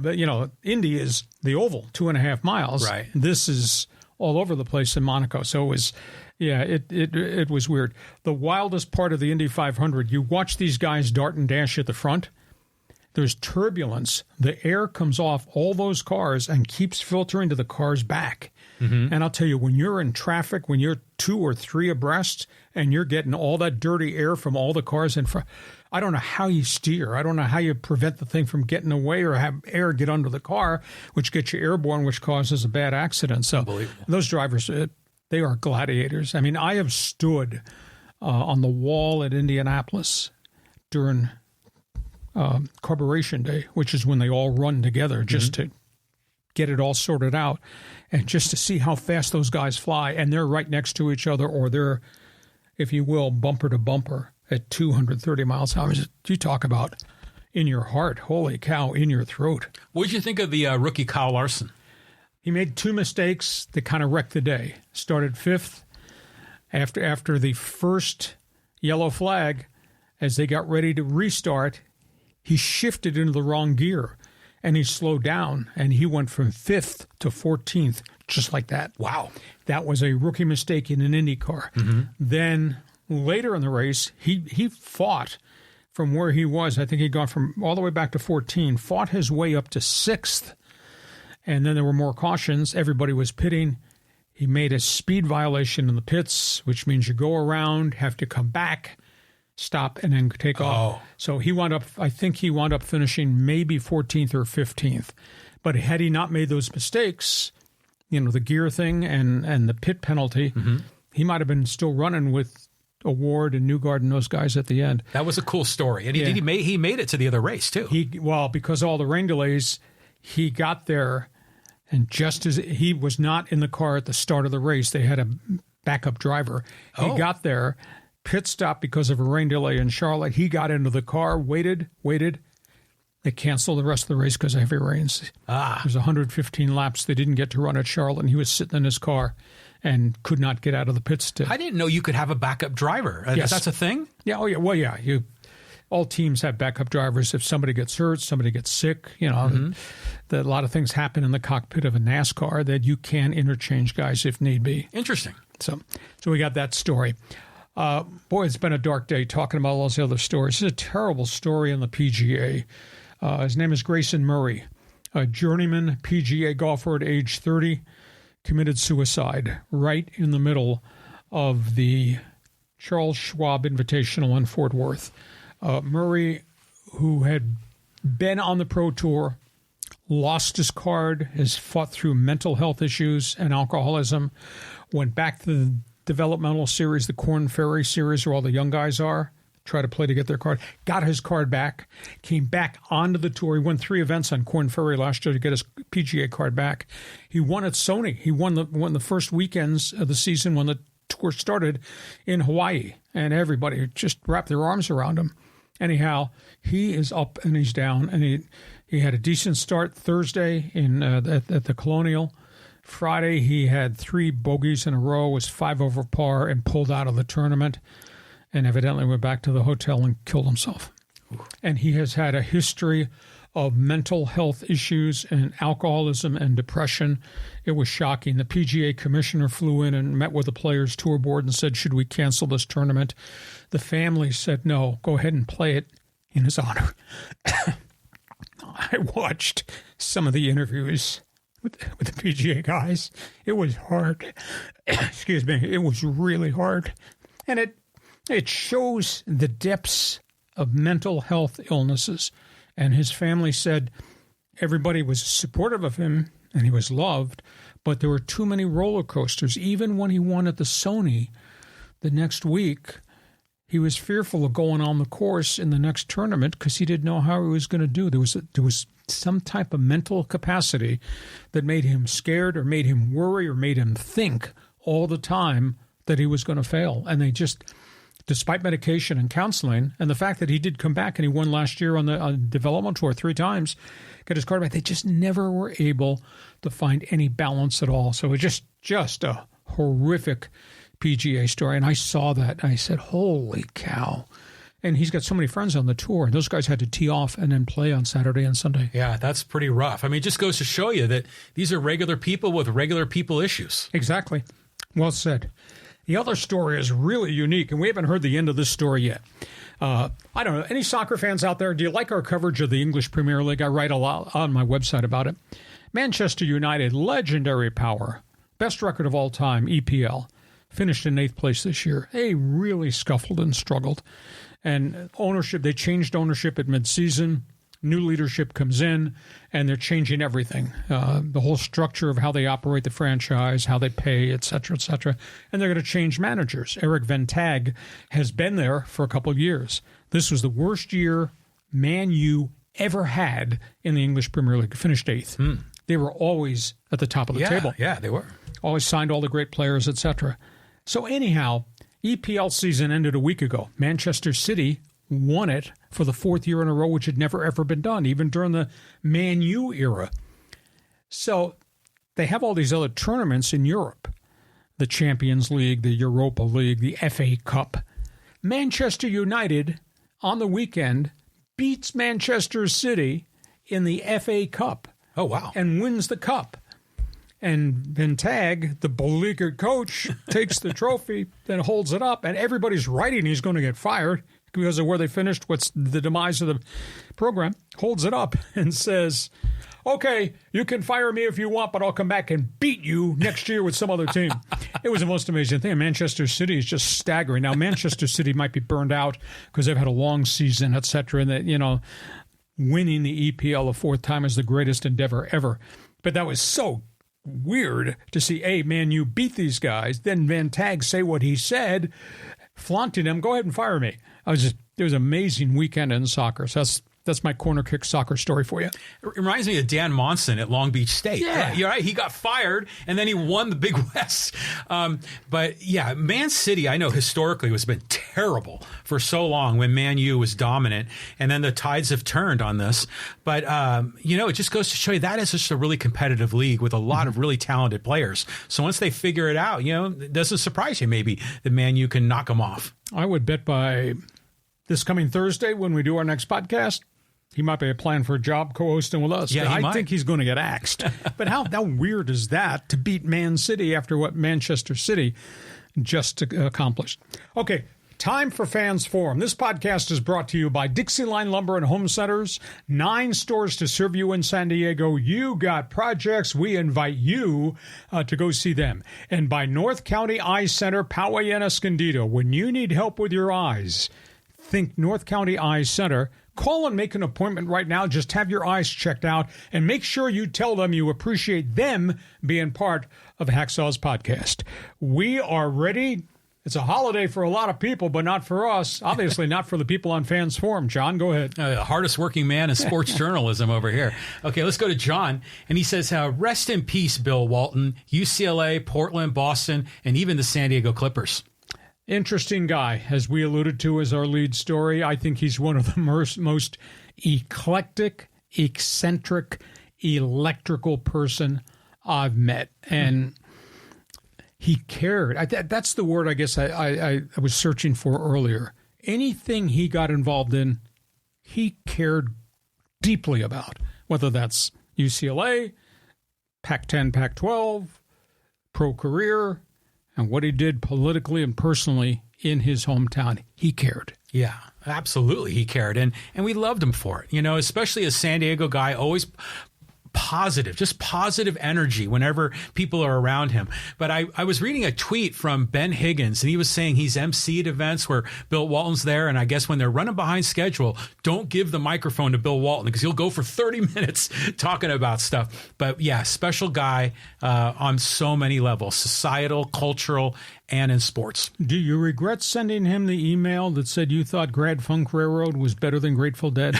Indy is the oval, 2.5 miles. Right. This is all over the place in Monaco. So it was... Yeah, it was weird. The wildest part of the Indy 500, you watch these guys dart and dash at the front. There's turbulence. The air comes off all those cars and keeps filtering to the cars back. And I'll tell you, when you're in traffic, when you're 2 or 3 abreast and you're getting all that dirty air from all the cars in front, I don't know how you steer. I don't know how you prevent the thing from getting away or have air get under the car, which gets you airborne, which causes a bad accident. So those drivers... they are gladiators. I mean, I have stood on the wall at Indianapolis during Carburation Day, which is when they all run together just to get it all sorted out and just to see how fast those guys fly. And they're right next to each other, or they're, if you will, bumper to bumper at 230 miles an hour. You talk about in your heart, holy cow, in your throat. What did you think of the rookie Kyle Larson? He made 2 mistakes that kind of wrecked the day. Started 5th after the first yellow flag. As they got ready to restart, he shifted into the wrong gear, and he slowed down, and he went from 5th to 14th, just like that. Wow. That was a rookie mistake in an Indy car. Then later in the race, he fought from where he was. I think he'd gone from all the way back to 14, fought his way up to 6th. And then there were more cautions. Everybody was pitting. He made a speed violation in the pits, which means you go around, have to come back, stop, and then take off. So he wound up finishing maybe 14th or 15th. But had he not made those mistakes, the gear thing and the pit penalty, he might have been still running with O'Ward and Newgarden, those guys at the end. That was a cool story. And he made it to the other race, too. Because of all the rain delays, he got there, and just as he was not in the car at the start of the race, they had a backup driver. He got there, pit stop because of a rain delay in Charlotte. He got into the car, waited. They canceled the rest of the race because of heavy rains. There was 115 laps. They didn't get to run at Charlotte, and he was sitting in his car and could not get out of the pits. I didn't know you could have a backup driver. Yes. That's a thing? Yeah. Oh, yeah. Well, yeah. all teams have backup drivers. If somebody gets hurt, somebody gets sick, a lot of things happen in the cockpit of a NASCAR that you can interchange guys if need be. Interesting. So we got that story. Boy, it's been a dark day talking about all those other stories. This is a terrible story in the PGA. His name is Grayson Murray, a journeyman PGA golfer at age 30, committed suicide right in the middle of the Charles Schwab Invitational in Fort Worth. Murray, who had been on the Pro Tour, lost his card, has fought through mental health issues and alcoholism, went back to the developmental series, the Korn Ferry series, where all the young guys are, try to play to get their card, got his card back, came back onto the tour. He won 3 events on Korn Ferry last year to get his PGA card back. He won at Sony. He won the first weekends of the season when the tour started in Hawaii, and everybody just wrapped their arms around him. Anyhow, he is up and he's down, and he had a decent start Thursday at the Colonial. Friday, he had 3 bogeys in a row, was 5 over par, and pulled out of the tournament, and evidently went back to the hotel and killed himself. Ooh. And he has had a history of mental health issues and alcoholism and depression. It was shocking. The PGA commissioner flew in and met with the Players Tour Board and said, should we cancel this tournament? The family said, no, go ahead and play it in his honor. I watched some of the interviews with the PGA guys. It was hard. Excuse me. It was really hard. And it shows the depths of mental health illnesses. And his family said everybody was supportive of him and he was loved, but there were too many roller coasters. Even when he won at the Sony the next week, he was fearful of going on the course in the next tournament because he didn't know how he was going to do. There was some type of mental capacity that made him scared or made him worry or made him think all the time that he was going to fail. And they just, despite medication and counseling, and the fact that he did come back and he won last year on the development tour 3 times, get his card back, they just never were able to find any balance at all. So it was just a horrific PGA story. And I saw that and I said, holy cow. And he's got so many friends on the tour, and those guys had to tee off and then play on Saturday and Sunday. Yeah, that's pretty rough. I mean, it just goes to show you that these are regular people with regular people issues. Exactly. Well said. The other story is really unique, and we haven't heard the end of this story yet. I don't know. Any soccer fans out there, do you like our coverage of the English Premier League? I write a lot on my website about it. Manchester United, legendary power, best record of all time, EPL, finished in 8th place this year. They really scuffled and struggled. And ownership, they changed ownership at midseason. New leadership comes in, and they're changing everything. The whole structure of how they operate the franchise, how they pay, et cetera, et cetera. And they're going to change managers. Erik ten Hag has been there for a couple of years. This was the worst year Man U ever had in the English Premier League. Finished 8th. They were always at the top of the table. Yeah, they were. Always signed all the great players, et cetera. So anyhow, EPL season ended a week ago. Manchester City won it for the 4th year in a row, which had never, ever been done, even during the Man U era. So they have all these other tournaments in Europe, the Champions League, the Europa League, the FA Cup. Manchester United, on the weekend, beats Manchester City in the FA Cup. Oh, wow. And wins the cup. And ten Hag, the beleaguered coach, takes the trophy, then holds it up, and everybody's writing he's going to get fired because of where they finished, what's the demise of the program, holds it up and says, okay, you can fire me if you want, but I'll come back and beat you next year with some other team. It was the most amazing thing. Manchester City is just staggering. Now, Manchester City might be burned out because they've had a long season, et cetera, and that, winning the EPL a 4th time is the greatest endeavor ever. But that was so weird to see, Man U beat these guys, then Van Tag say what he said, flaunting them, go ahead and fire me. It was an amazing weekend in soccer. So that's my corner kick soccer story for you. It reminds me of Dan Monson at Long Beach State. Yeah. You're right. He got fired, and then he won the Big West. But, yeah, Man City, I know historically, has been terrible for so long when Man U was dominant, and then the tides have turned on this. But, it just goes to show you that is just a really competitive league with a lot of really talented players. So once they figure it out, it doesn't surprise you maybe that Man U can knock them off. I would bet by this coming Thursday when we do our next podcast, he might be applying for a job co-hosting with us. Yeah, I think he's going to get axed. But how weird is that to beat Man City after what Manchester City just accomplished? Okay, time for Fans Forum. This podcast is brought to you by DIXIELINE Lumber and Home Centers. 9 stores to serve you in San Diego. You got projects. We invite you to go see them. And by North County Eye Center, Poway and Escondido. When you need help with your eyes, think North County Eye Center. Call and make an appointment right now. Just have your eyes checked out and make sure you tell them you appreciate them being part of Hacksaw's podcast. We are ready. It's a holiday for a lot of people, but not for us. Obviously not for the people on Fans Forum. John, go ahead. The hardest working man in sports journalism over here. Okay, let's go to John. And he says, rest in peace, Bill Walton, UCLA, Portland, Boston, and even the San Diego Clippers. Interesting guy, as we alluded to as our lead story. I think he's one of the most eclectic, eccentric, electrical person I've met. And he cared. That's the word I guess I was searching for earlier. Anything he got involved in, he cared deeply about, whether that's UCLA, Pac-10, Pac-12, pro career, and what he did politically and personally in his hometown. He cared. Yeah, absolutely. He cared. And we loved him for it. You know, especially a San Diego guy, always positive, just positive energy whenever people are around him. But I was reading a tweet from Ben Higgins, and he was saying he's emceed events where Bill Walton's there. And I guess when they're running behind schedule, don't give the microphone to Bill Walton because he'll go for 30 minutes talking about stuff. But yeah, special guy on so many levels, societal, cultural, and in sports. Do you regret sending him the email that said you thought Grand Funk Railroad was better than Grateful Dead?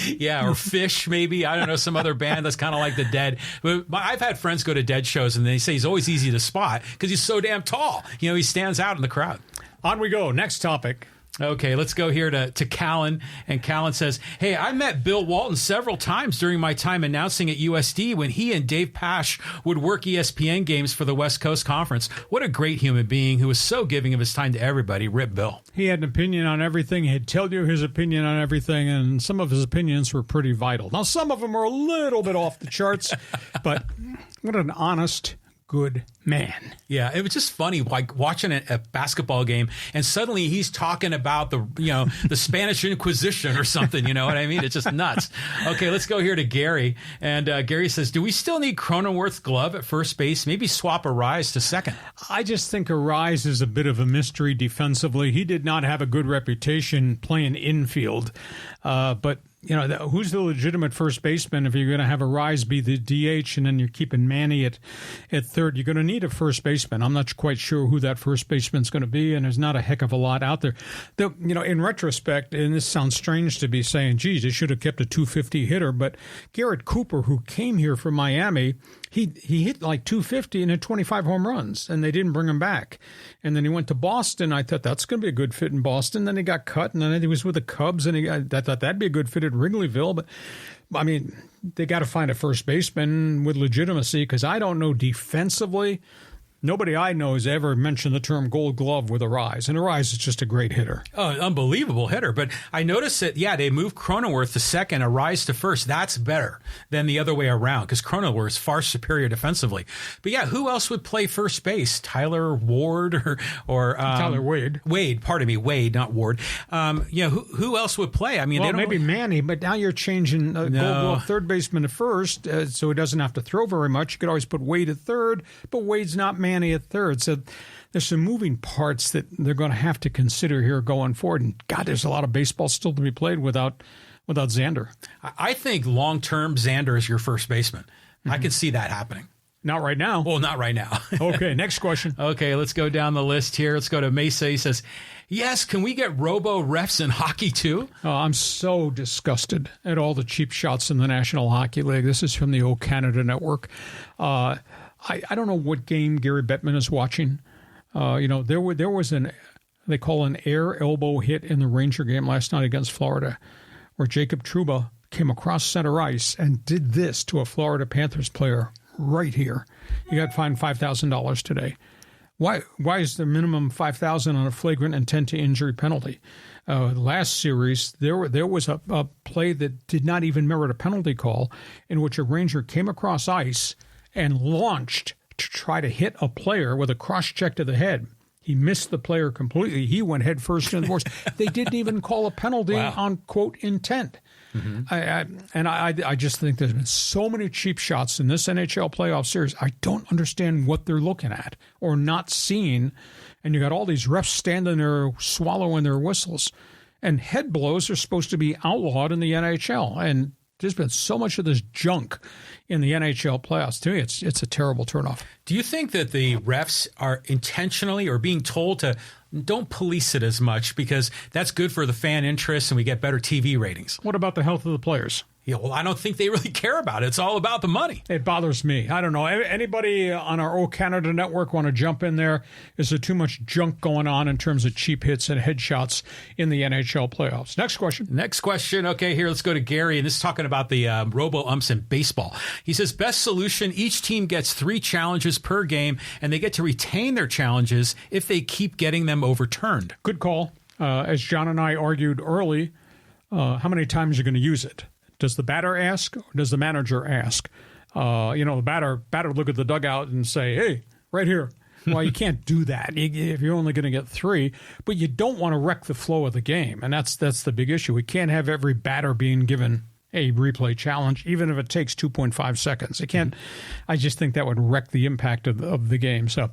Yeah, or Fish, maybe. I don't know, some other band that's kind of like the Dead. But I've had friends go to Dead shows, and they say he's always easy to spot because he's so damn tall. You know, he stands out in the crowd. On we go. Next topic. Okay, let's go here to Callan. And Callan says, hey, I met Bill Walton several times during my time announcing at USD when he and Dave Pasch would work ESPN games for the West Coast Conference. What a great human being who was so giving of his time to everybody. Rip Bill. He had an opinion on everything. He'd tell you his opinion on everything, and some of his opinions were pretty vital. Now, some of them are a little bit off the charts, but what an honest, good man. Yeah, it was just funny, like watching a basketball game, and suddenly he's talking about the Spanish Inquisition or something. You know what I mean? It's just nuts. Okay, let's go here to Gary. And Gary says, do we still need Cronenworth's glove at first base? Maybe swap Arise to second. I just think Arise is a bit of a mystery defensively. He did not have a good reputation playing infield, but you know, who's the legitimate first baseman if you're going to have Arise be the DH and then you're keeping Manny at third? You're going to need a first baseman. I'm not quite sure who that first baseman's going to be, and there's not a heck of a lot out there. You know, in retrospect, and this sounds strange to be saying, geez, they should have kept a 250 hitter, but Garrett Cooper, who came here from Miami, he hit like 250 and had 25 home runs, and they didn't bring him back. And then he went to Boston. I thought that's going to be a good fit in Boston. Then he got cut, and then he was with the Cubs, and I thought that'd be a good fit at Wrigleyville. But, I mean, they got to find a first baseman with legitimacy because I don't know defensively. Nobody I know has ever mentioned the term Gold Glove with Arise, and Arise is just a great hitter. Oh, unbelievable hitter. But I noticed that, yeah, they moved Cronenworth to second, Arise to first. That's better than the other way around because Cronenworth is far superior defensively. But, yeah, who else would play first base? Tyler Ward or Tyler Wade. Wade, pardon me, Wade, not Ward. Who else would play? I mean, well, they don't maybe Manny, but now you're changing Gold Glove third baseman to first, so he doesn't have to throw very much. You could always put Wade at third, but Wade's not Manny at third. So there's some moving parts that they're going to have to consider here going forward. And God, there's a lot of baseball still to be played without Xander. I think long-term Xander is your first baseman. Mm-hmm. I can see that happening. Not right now. Well, not right now. Okay, next question. Okay, let's go down the list here. Let's go to Mesa. He says, yes, can we get robo-refs in hockey too? Oh, I'm so disgusted at all the cheap shots in the National Hockey League. This is from the O Canada Network. I don't know what game Gary Bettman is watching. There was they call an air elbow hit in the Ranger game last night against Florida, where Jacob Trouba came across center ice and did this to a Florida Panthers player right here. He got fined $5,000 today. Why is the minimum $5,000 on a flagrant intent to injury penalty? last series, there was a play that did not even merit a penalty call, in which a Ranger came across ice and launched to try to hit a player with a cross-check to the head. He missed the player completely. He went head first into the boards. They didn't even call a penalty on, quote, intent. I just think there's been so many cheap shots in this NHL playoff series. I don't understand what they're looking at or not seeing. And you got all these refs standing there swallowing their whistles. And head blows are supposed to be outlawed in the NHL. And there's been so much of this junk in the NHL playoffs. To me, it's a terrible turnoff. Do you think that the refs are intentionally or being told to don't police it as much because that's good for the fan interest and we get better TV ratings? What about the health of the players? Yeah, well, I don't think they really care about it. It's all about the money. It bothers me. I don't know. Anybody on our O Canada network want to jump in there? Is there too much junk going on in terms of cheap hits and headshots in the NHL playoffs? Next question. Okay, here, let's go to Gary. And this is talking about the robo-umps in baseball. He says, best solution, each team gets 3 challenges per game, and they get to retain their challenges if they keep getting them overturned. Good call. As John and I argued early, how many times are you going to use it? Does the batter ask or does the manager ask? The batter look at the dugout and say, hey, right here. Well, you can't do that if you're only going to get 3, but you don't want to wreck the flow of the game. And that's the big issue. We can't have every batter being given a replay challenge, even if it takes 2.5 seconds. It can't. I just think that would wreck the impact of the game. So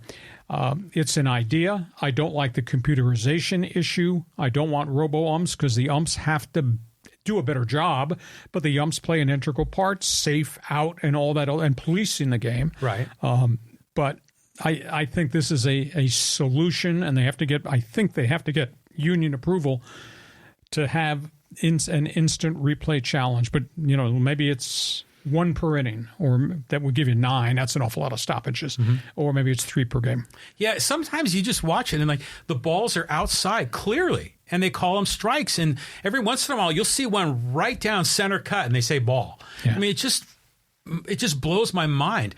it's an idea. I don't like the computerization issue. I don't want robo-umps because the umps have to do a better job, but the umps play an integral part, safe, out, and all that, and policing the game. Right. But I think this is a solution, and I think they have to get union approval to have an instant replay challenge. But, maybe it's 1 per inning, or that would give you 9. That's an awful lot of stoppages. Or maybe it's 3 per game. Yeah, sometimes you just watch it and the balls are outside clearly, and they call them strikes. And every once in a while, you'll see one right down center cut, and they say ball. Yeah. I mean, it just blows my mind.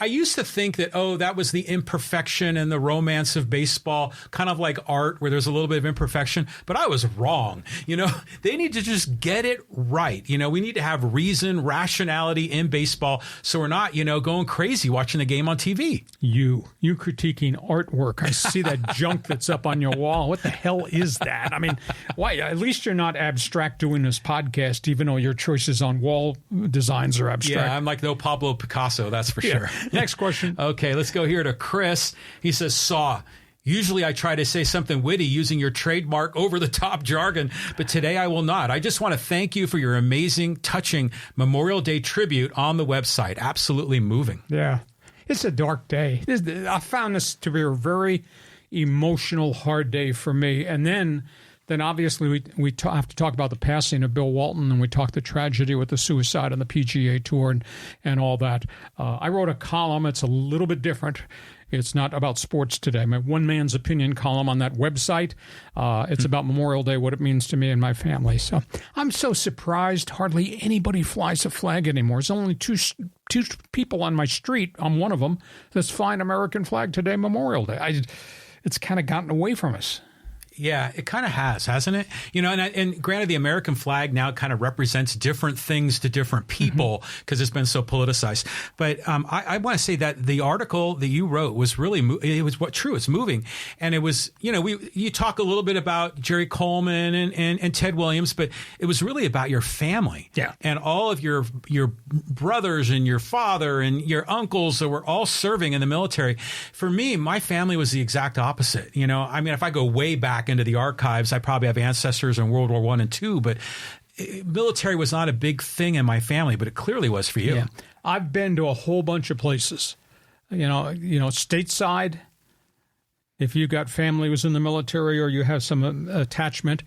I used to think that, that was the imperfection and the romance of baseball, kind of like art where there's a little bit of imperfection, but I was wrong. They need to just get it right. We need to have reason, rationality in baseball so we're not, going crazy watching the game on TV. You critiquing artwork. I see that junk that's up on your wall. What the hell is that? I mean, why? At least you're not abstract doing this podcast, even though your choices on wall designs are abstract. Yeah, I'm like no Pablo Picasso, that's for sure. Next question. Okay, let's go here to Chris. He says, Saw. Usually I try to say something witty using your trademark over-the-top jargon, but today I will not. I just want to thank you for your amazing, touching Memorial Day tribute on the website. Absolutely moving. Yeah. It's a dark day. I found this to be a very emotional, hard day for me. And then obviously we have to talk about the passing of Bill Walton, and we talk the tragedy with the suicide on the PGA Tour and all that. I wrote a column. It's a little bit different. It's not about sports today. My one man's opinion column on that website. It's about Memorial Day, what it means to me and my family. So I'm so surprised hardly anybody flies a flag anymore. There's only two people on my street. I'm one of them that's flying American flag today, Memorial Day. It's kind of gotten away from us. Yeah, it kind of has, hasn't it? And granted, the American flag now kind of represents different things to different people because it's been so politicized. But I want to say that the article that you wrote was really, true. It's moving. And it was, you talk a little bit about Jerry Coleman and Ted Williams, but it was really about your family. Yeah. And all of your brothers and your father and your uncles that were all serving in the military. For me, my family was the exact opposite. I mean, if I go way back into the archives, I probably have ancestors in World War I and II, but military was not a big thing in my family, but it clearly was for you. Yeah. I've been to a whole bunch of places, stateside. If you got family who was in the military or you have some attachment,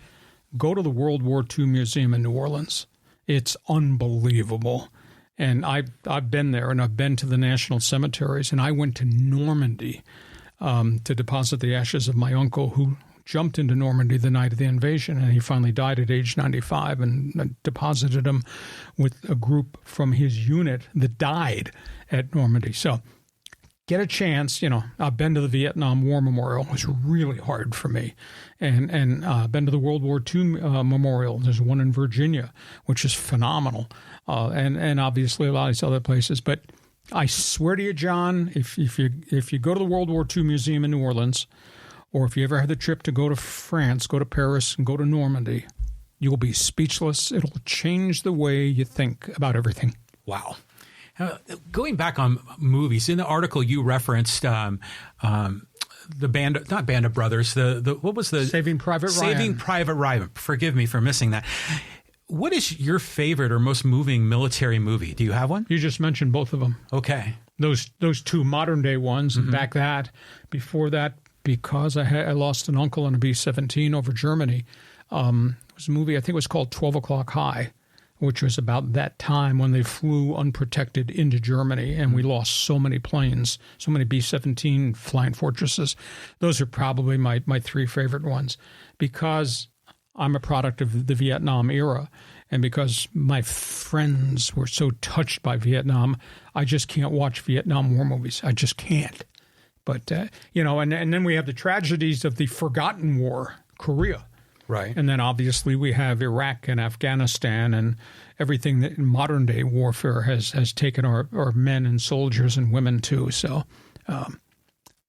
go to the World War II Museum in New Orleans. It's unbelievable. And I've been there, and I've been to the national cemeteries, and I went to Normandy to deposit the ashes of my uncle who jumped into Normandy the night of the invasion, and he finally died at age 95, and deposited him with a group from his unit that died at Normandy. So get a chance, I've been to the Vietnam War Memorial. It was really hard for me. And been to the World War II Memorial. There's one in Virginia, which is phenomenal. And obviously a lot of these other places. But I swear to you, John, if you go to the World War II Museum in New Orleans, or if you ever had the trip to go to France, go to Paris, and go to Normandy, you'll be speechless. It'll change the way you think about everything. Wow. Going back on movies, in the article you referenced the Band of Brothers, what was the Saving Private Ryan. Saving Private Ryan. Forgive me for missing that. What is your favorite or most moving military movie? Do you have one? You just mentioned both of them. Okay. Those two modern day ones, and before that, because I lost an uncle on a B-17 over Germany. It was a movie, I think it was called 12 O'Clock High, which was about that time when they flew unprotected into Germany, and we lost so many planes, so many B-17 flying fortresses. Those are probably my three favorite ones, because I'm a product of the Vietnam era, and because my friends were so touched by Vietnam, I just can't watch Vietnam War movies. I just can't. But, and then we have the tragedies of the forgotten war, Korea. Right. And then obviously we have Iraq and Afghanistan and everything that in modern day warfare has taken our men and soldiers and women too. So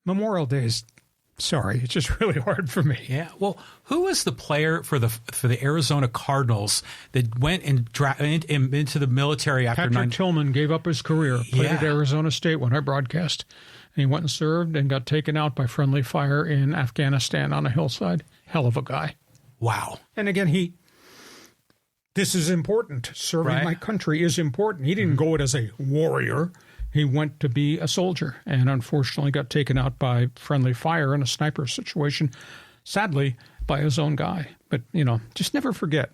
Memorial Day is, sorry, it's just really hard for me. Yeah. Well, who was the player for the Arizona Cardinals that went into the military after Patrick Tillman gave up his career, played at Arizona State when I broadcast. And he went and served and got taken out by friendly fire in Afghanistan on a hillside. Hell of a guy. Wow. And again, this is important. Serving my country is important. He didn't go it as a warrior. He went to be a soldier and unfortunately got taken out by friendly fire in a sniper situation, sadly, by his own guy. But, just never forget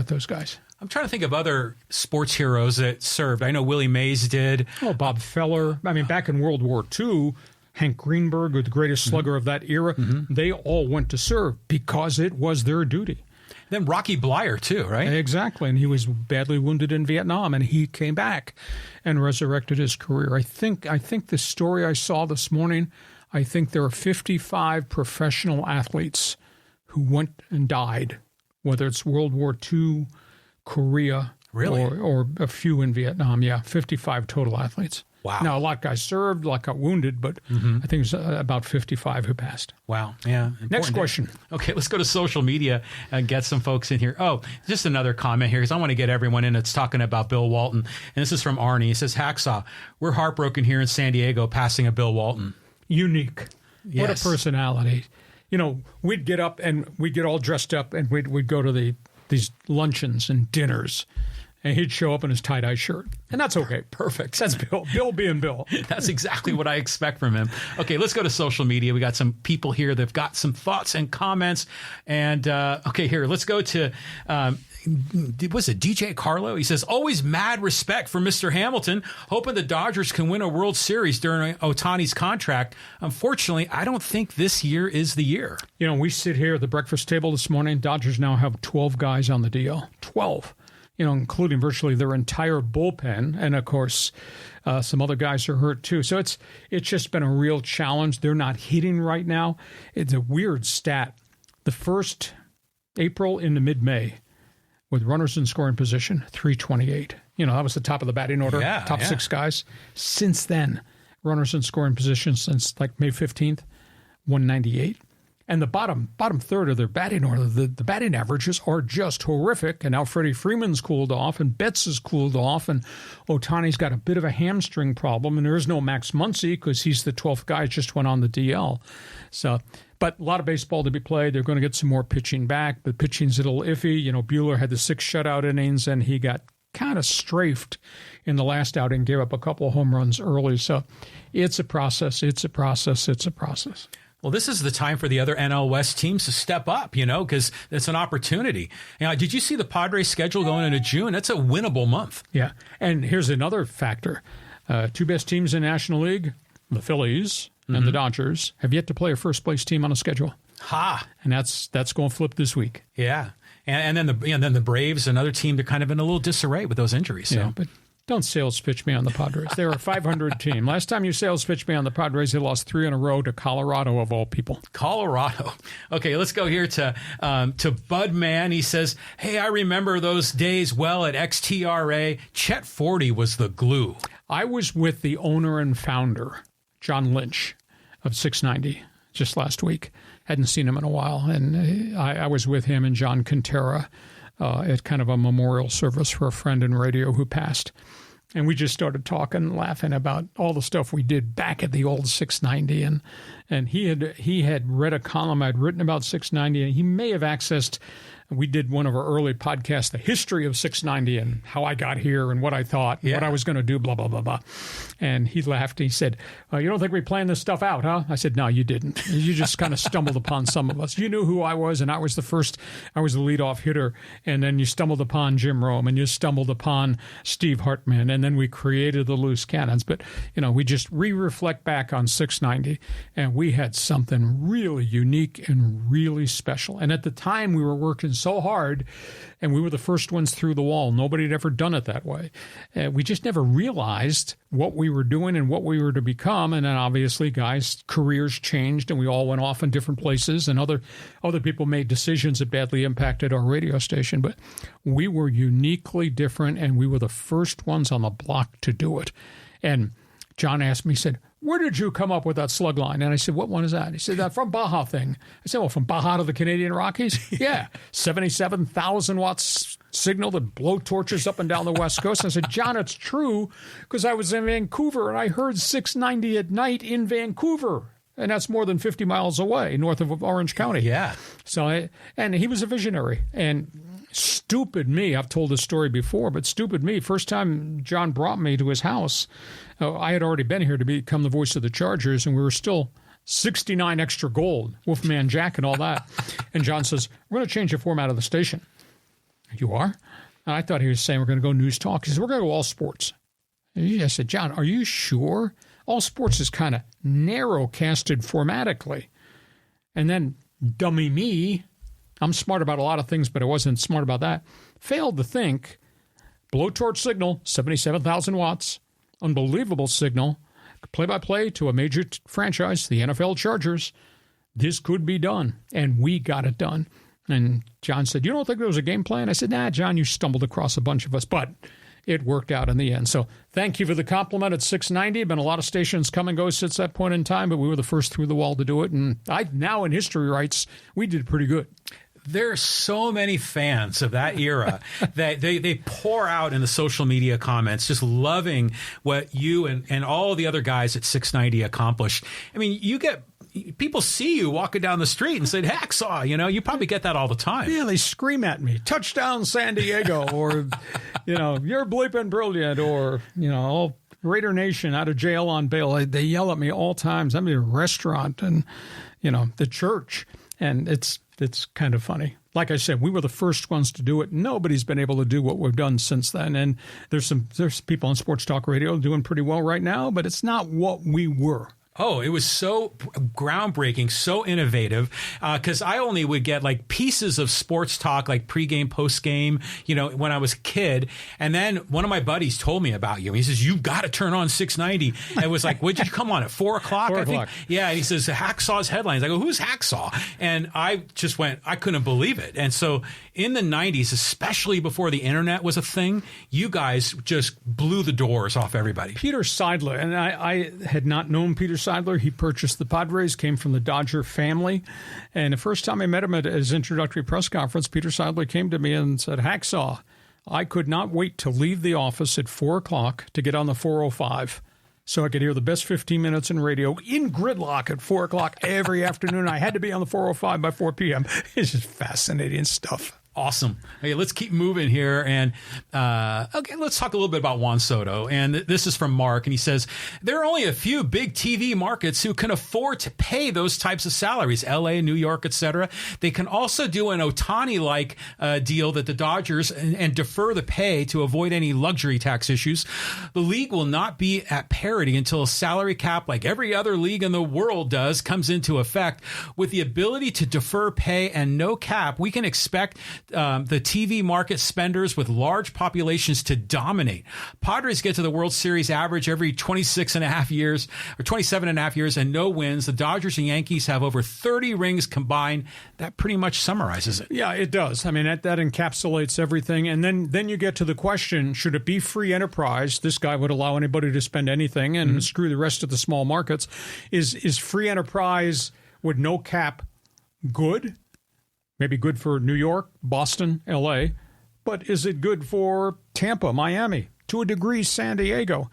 those guys. I'm trying to think of other sports heroes that served. I know Willie Mays did. Oh, Bob Feller. I mean, back in World War II, Hank Greenberg, the greatest slugger of that era, they all went to serve because it was their duty. Then Rocky Blyer, too, right? Exactly. And he was badly wounded in Vietnam, and he came back and resurrected his career. I think the story I saw this morning, I think there are 55 professional athletes who went and died, whether it's World War II, Korea, or a few in Vietnam. Yeah, 55 total athletes. Wow. Now, a lot of guys served, a lot got wounded, but I think it's about 55 who passed. Wow. Yeah. Next question. Okay, let's go to social media and get some folks in here. Oh, just another comment here because I want to get everyone in that's talking about Bill Walton. And this is from Arnie. He says, Hacksaw, we're heartbroken here in San Diego passing a Bill Walton. Unique. Yes. What a personality. We'd get up and we'd get all dressed up and we'd go to these luncheons and dinners. And he'd show up in his tie-dye shirt. And that's okay. Perfect. That's Bill. Bill being Bill. That's exactly what I expect from him. Okay, let's go to social media. We got some people here that have got some thoughts and comments. And, here, let's go to, was it DJ Carlo? He says, always mad respect for Mr. Hamilton, hoping the Dodgers can win a World Series during Ohtani's contract. Unfortunately, I don't think this year is the year. We sit here at the breakfast table this morning. Dodgers now have 12 guys on the DL. 12. Including virtually their entire bullpen. And, of course, some other guys are hurt, too. So it's just been a real challenge. They're not hitting right now. It's a weird stat. The first April into mid-May, with runners in scoring position, 328. That was the top of the batting order, top six guys. Since then, runners in scoring position since, May 15th, 198. And the bottom third of their batting order, the batting averages are just horrific. And now Freddie Freeman's cooled off, and Betts has cooled off, and Ohtani's got a bit of a hamstring problem. And there is no Max Muncy because he's the 12th guy, just went on the DL. So, but a lot of baseball to be played. They're going to get some more pitching back. The pitching's a little iffy. Buehler had the 6 shutout innings, and he got kind of strafed in the last outing, gave up a couple of home runs early. So it's a process. Well, this is the time for the other NL West teams to step up, because it's an opportunity. Did you see the Padres schedule going into June? That's a winnable month. Yeah. And here's another factor. 2 best teams in National League, the Phillies and the Dodgers, have yet to play a first-place team on a schedule. Ha! And that's going to flip this week. Yeah. And then the Braves, another team, they're kind of in a little disarray with those injuries. So. Yeah, but Don't sales pitch me on the Padres. They're a 500 team. Last time you sales pitched me on the Padres, they lost 3 in a row to Colorado, of all people. Colorado. Okay, let's go here to Budman. He says, hey, I remember those days well at XTRA. Chet 40 was the glue. I was with the owner and founder, John Lynch, of 690, just last week. Hadn't seen him in a while. And I was with him and John Quintera at kind of a memorial service for a friend in radio who passed. And we just started talking and laughing about all the stuff we did back at the old 690. And he had read a column I'd written about 690, and he may have accessed. We did one of our early podcasts, the history of 690 and how I got here and what I thought and what I was going to do, blah, blah, blah, blah. And he laughed. He said, you don't think we planned this stuff out, huh? I said, no, you didn't. You just kind of stumbled upon some of us. You knew who I was, and I was the leadoff hitter. And then you stumbled upon Jim Rome, and you stumbled upon Steve Hartman, and then we created the Loose Cannons. But, we reflect back on 690, and we had something really unique and really special. And at the time, we were working so hard, and we were the first ones through the wall. Nobody had ever done it that way. We just never realized what we were doing and what we were to become. And then obviously, guys' careers changed, and we all went off in different places, and other people made decisions that badly impacted our radio station. But we were uniquely different, and we were the first ones on the block to do it. And John asked me, he said, where did you come up with that slug line? And I said, what one is that? He said, that from Baja thing. I said, well, from Baja to the Canadian Rockies? Yeah, 77,000 watts signal that blow torches up and down the West Coast. And I said, John, it's true, because I was in Vancouver, and I heard 690 at night in Vancouver. And that's more than 50 miles away, north of Orange County. Yeah. And he was a visionary. And stupid me, I've told this story before, but stupid me, first time John brought me to his house, I had already been here to become the voice of the Chargers, and we were still 69 extra gold, Wolfman Jack and all that. And John says, we're going to change the format of the station. You are? And I thought he was saying we're going to go news talk. He said, we're going to go all sports. And I said, John, are you sure? All sports is kind of narrow-casted formatically. And then dummy me, I'm smart about a lot of things, but I wasn't smart about that, failed to think blowtorch signal, 77,000 watts, unbelievable signal, play-by-play to a major franchise, the NFL Chargers. This could be done, and we got it done. And John said, you don't think there was a game plan? I said, nah, John, you stumbled across a bunch of us, but it worked out in the end. So thank you for the compliment at 690. Been a lot of stations come and go since that point in time, but we were the first through the wall to do it. And now in history writes, we did pretty good. There are so many fans of that era that they pour out in the social media comments, just loving what you and all the other guys at 690 accomplished. I mean, people see you walking down the street and say, Hacksaw, you probably get that all the time. Yeah, they scream at me, touchdown San Diego, or, you're bleeping brilliant, or, Raider Nation out of jail on bail. They yell at me all times. I'm in a restaurant and, the church, and it's kind of funny. Like I said, we were the first ones to do it. Nobody's been able to do what we've done since then. And there's people on Sports Talk Radio doing pretty well right now, but it's not what we were. Oh, it was so groundbreaking, so innovative, because I only would get like pieces of sports talk, like pregame, postgame, when I was a kid. And then one of my buddies told me about you. He says, you got to turn on 690. And it was like, would you come on at 4 o'clock? 4 I o'clock. think. Yeah. And he says, Hacksaw's headlines. I go, who's Hacksaw? And I just went, I couldn't believe it. And so in the 90s, especially before the internet was a thing, you guys just blew the doors off everybody. Peter Seidler, and I had not known Peter Seidler. He purchased the Padres, came from the Dodger family. And the first time I met him at his introductory press conference, Peter Seidler came to me and said, Hacksaw, I could not wait to leave the office at 4 o'clock to get on the 405 so I could hear the best 15 minutes in radio in gridlock at 4 o'clock every afternoon. I had to be on the 405 by 4 p.m. It's just fascinating stuff. Awesome. Okay, let's keep moving here. And let's talk a little bit about Juan Soto. And this is from Mark. And he says, there are only a few big TV markets who can afford to pay those types of salaries, L.A., New York, etc. They can also do an Ohtani-like deal that the Dodgers and defer the pay to avoid any luxury tax issues. The league will not be at parity until a salary cap, like every other league in the world does, comes into effect. With the ability to defer pay and no cap, we can expect the TV market spenders with large populations to dominate. Padres get to the World Series average every 26.5 years or 27.5 years and no wins. The Dodgers and Yankees have over 30 rings combined. That pretty much summarizes it. Yeah, it does. I mean, that encapsulates everything. And then you get to the question, should it be free enterprise? This guy would allow anybody to spend anything and screw the rest of the small markets. Is free enterprise with no cap good? Maybe good for New York, Boston, L.A., but is it good for Tampa, Miami, to a degree San Diego?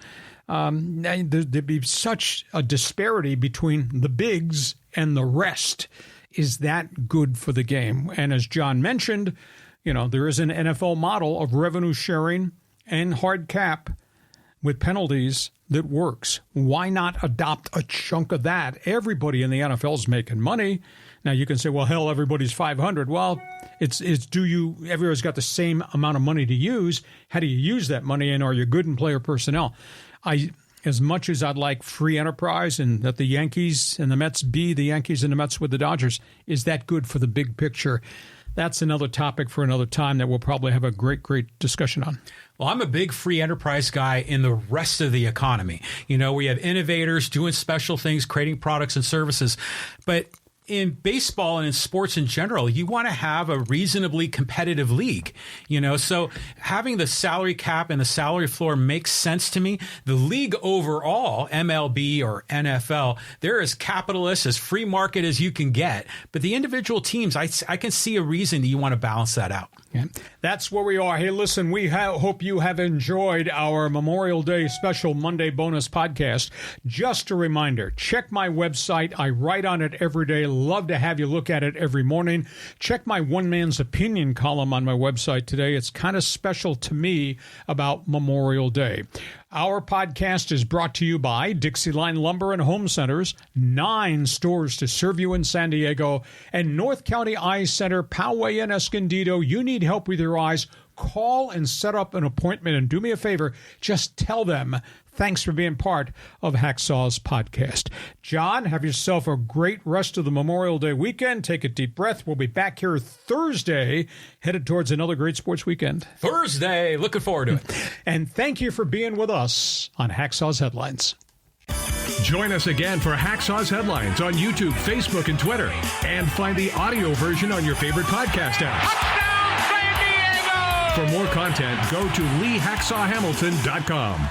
There'd be such a disparity between the bigs and the rest. Is that good for the game? And as John mentioned, there is an NFL model of revenue sharing and hard cap with penalties that works. Why not adopt a chunk of that? Everybody in the NFL is making money. Now you can say, well, hell, everybody's 500. Well, everybody's got the same amount of money to use. How do you use that money, and are you good in player personnel? As much as I'd like free enterprise and that the Yankees and the Mets be the Yankees and the Mets with the Dodgers, is that good for the big picture? That's another topic for another time that we'll probably have a great, great discussion on. Well, I'm a big free enterprise guy in the rest of the economy. We have innovators doing special things, creating products and services. But in baseball and in sports in general, you want to have a reasonably competitive league, so having the salary cap and the salary floor makes sense to me. The league overall, MLB or NFL, they're as capitalist, as free market as you can get. But the individual teams, I can see a reason that you want to balance that out. Yeah, that's where we are. Hey, listen, we hope you have enjoyed our Memorial Day special Monday bonus podcast. Just a reminder, check my website. I write on it every day. Love to have you look at it every morning. Check my One Man's Opinion column on my website today. It's kind of special to me about Memorial Day. Our podcast is brought to you by DIXIELINE Lumber and Home Centers, 9 stores to serve you in San Diego, and North County Eye Center, Poway and Escondido. You need help with your eyes, call and set up an appointment. And do me a favor, just tell them thanks for being part of Hacksaw's podcast. John, have yourself a great rest of the Memorial Day weekend. Take a deep breath. We'll be back here Thursday, headed towards another great sports weekend. Thursday. Looking forward to it. And thank you for being with us on Hacksaw's Headlines. Join us again for Hacksaw's Headlines on YouTube, Facebook, and Twitter. And find the audio version on your favorite podcast apps. Touchdown, San Diego! For more content, go to LeeHacksawHamilton.com.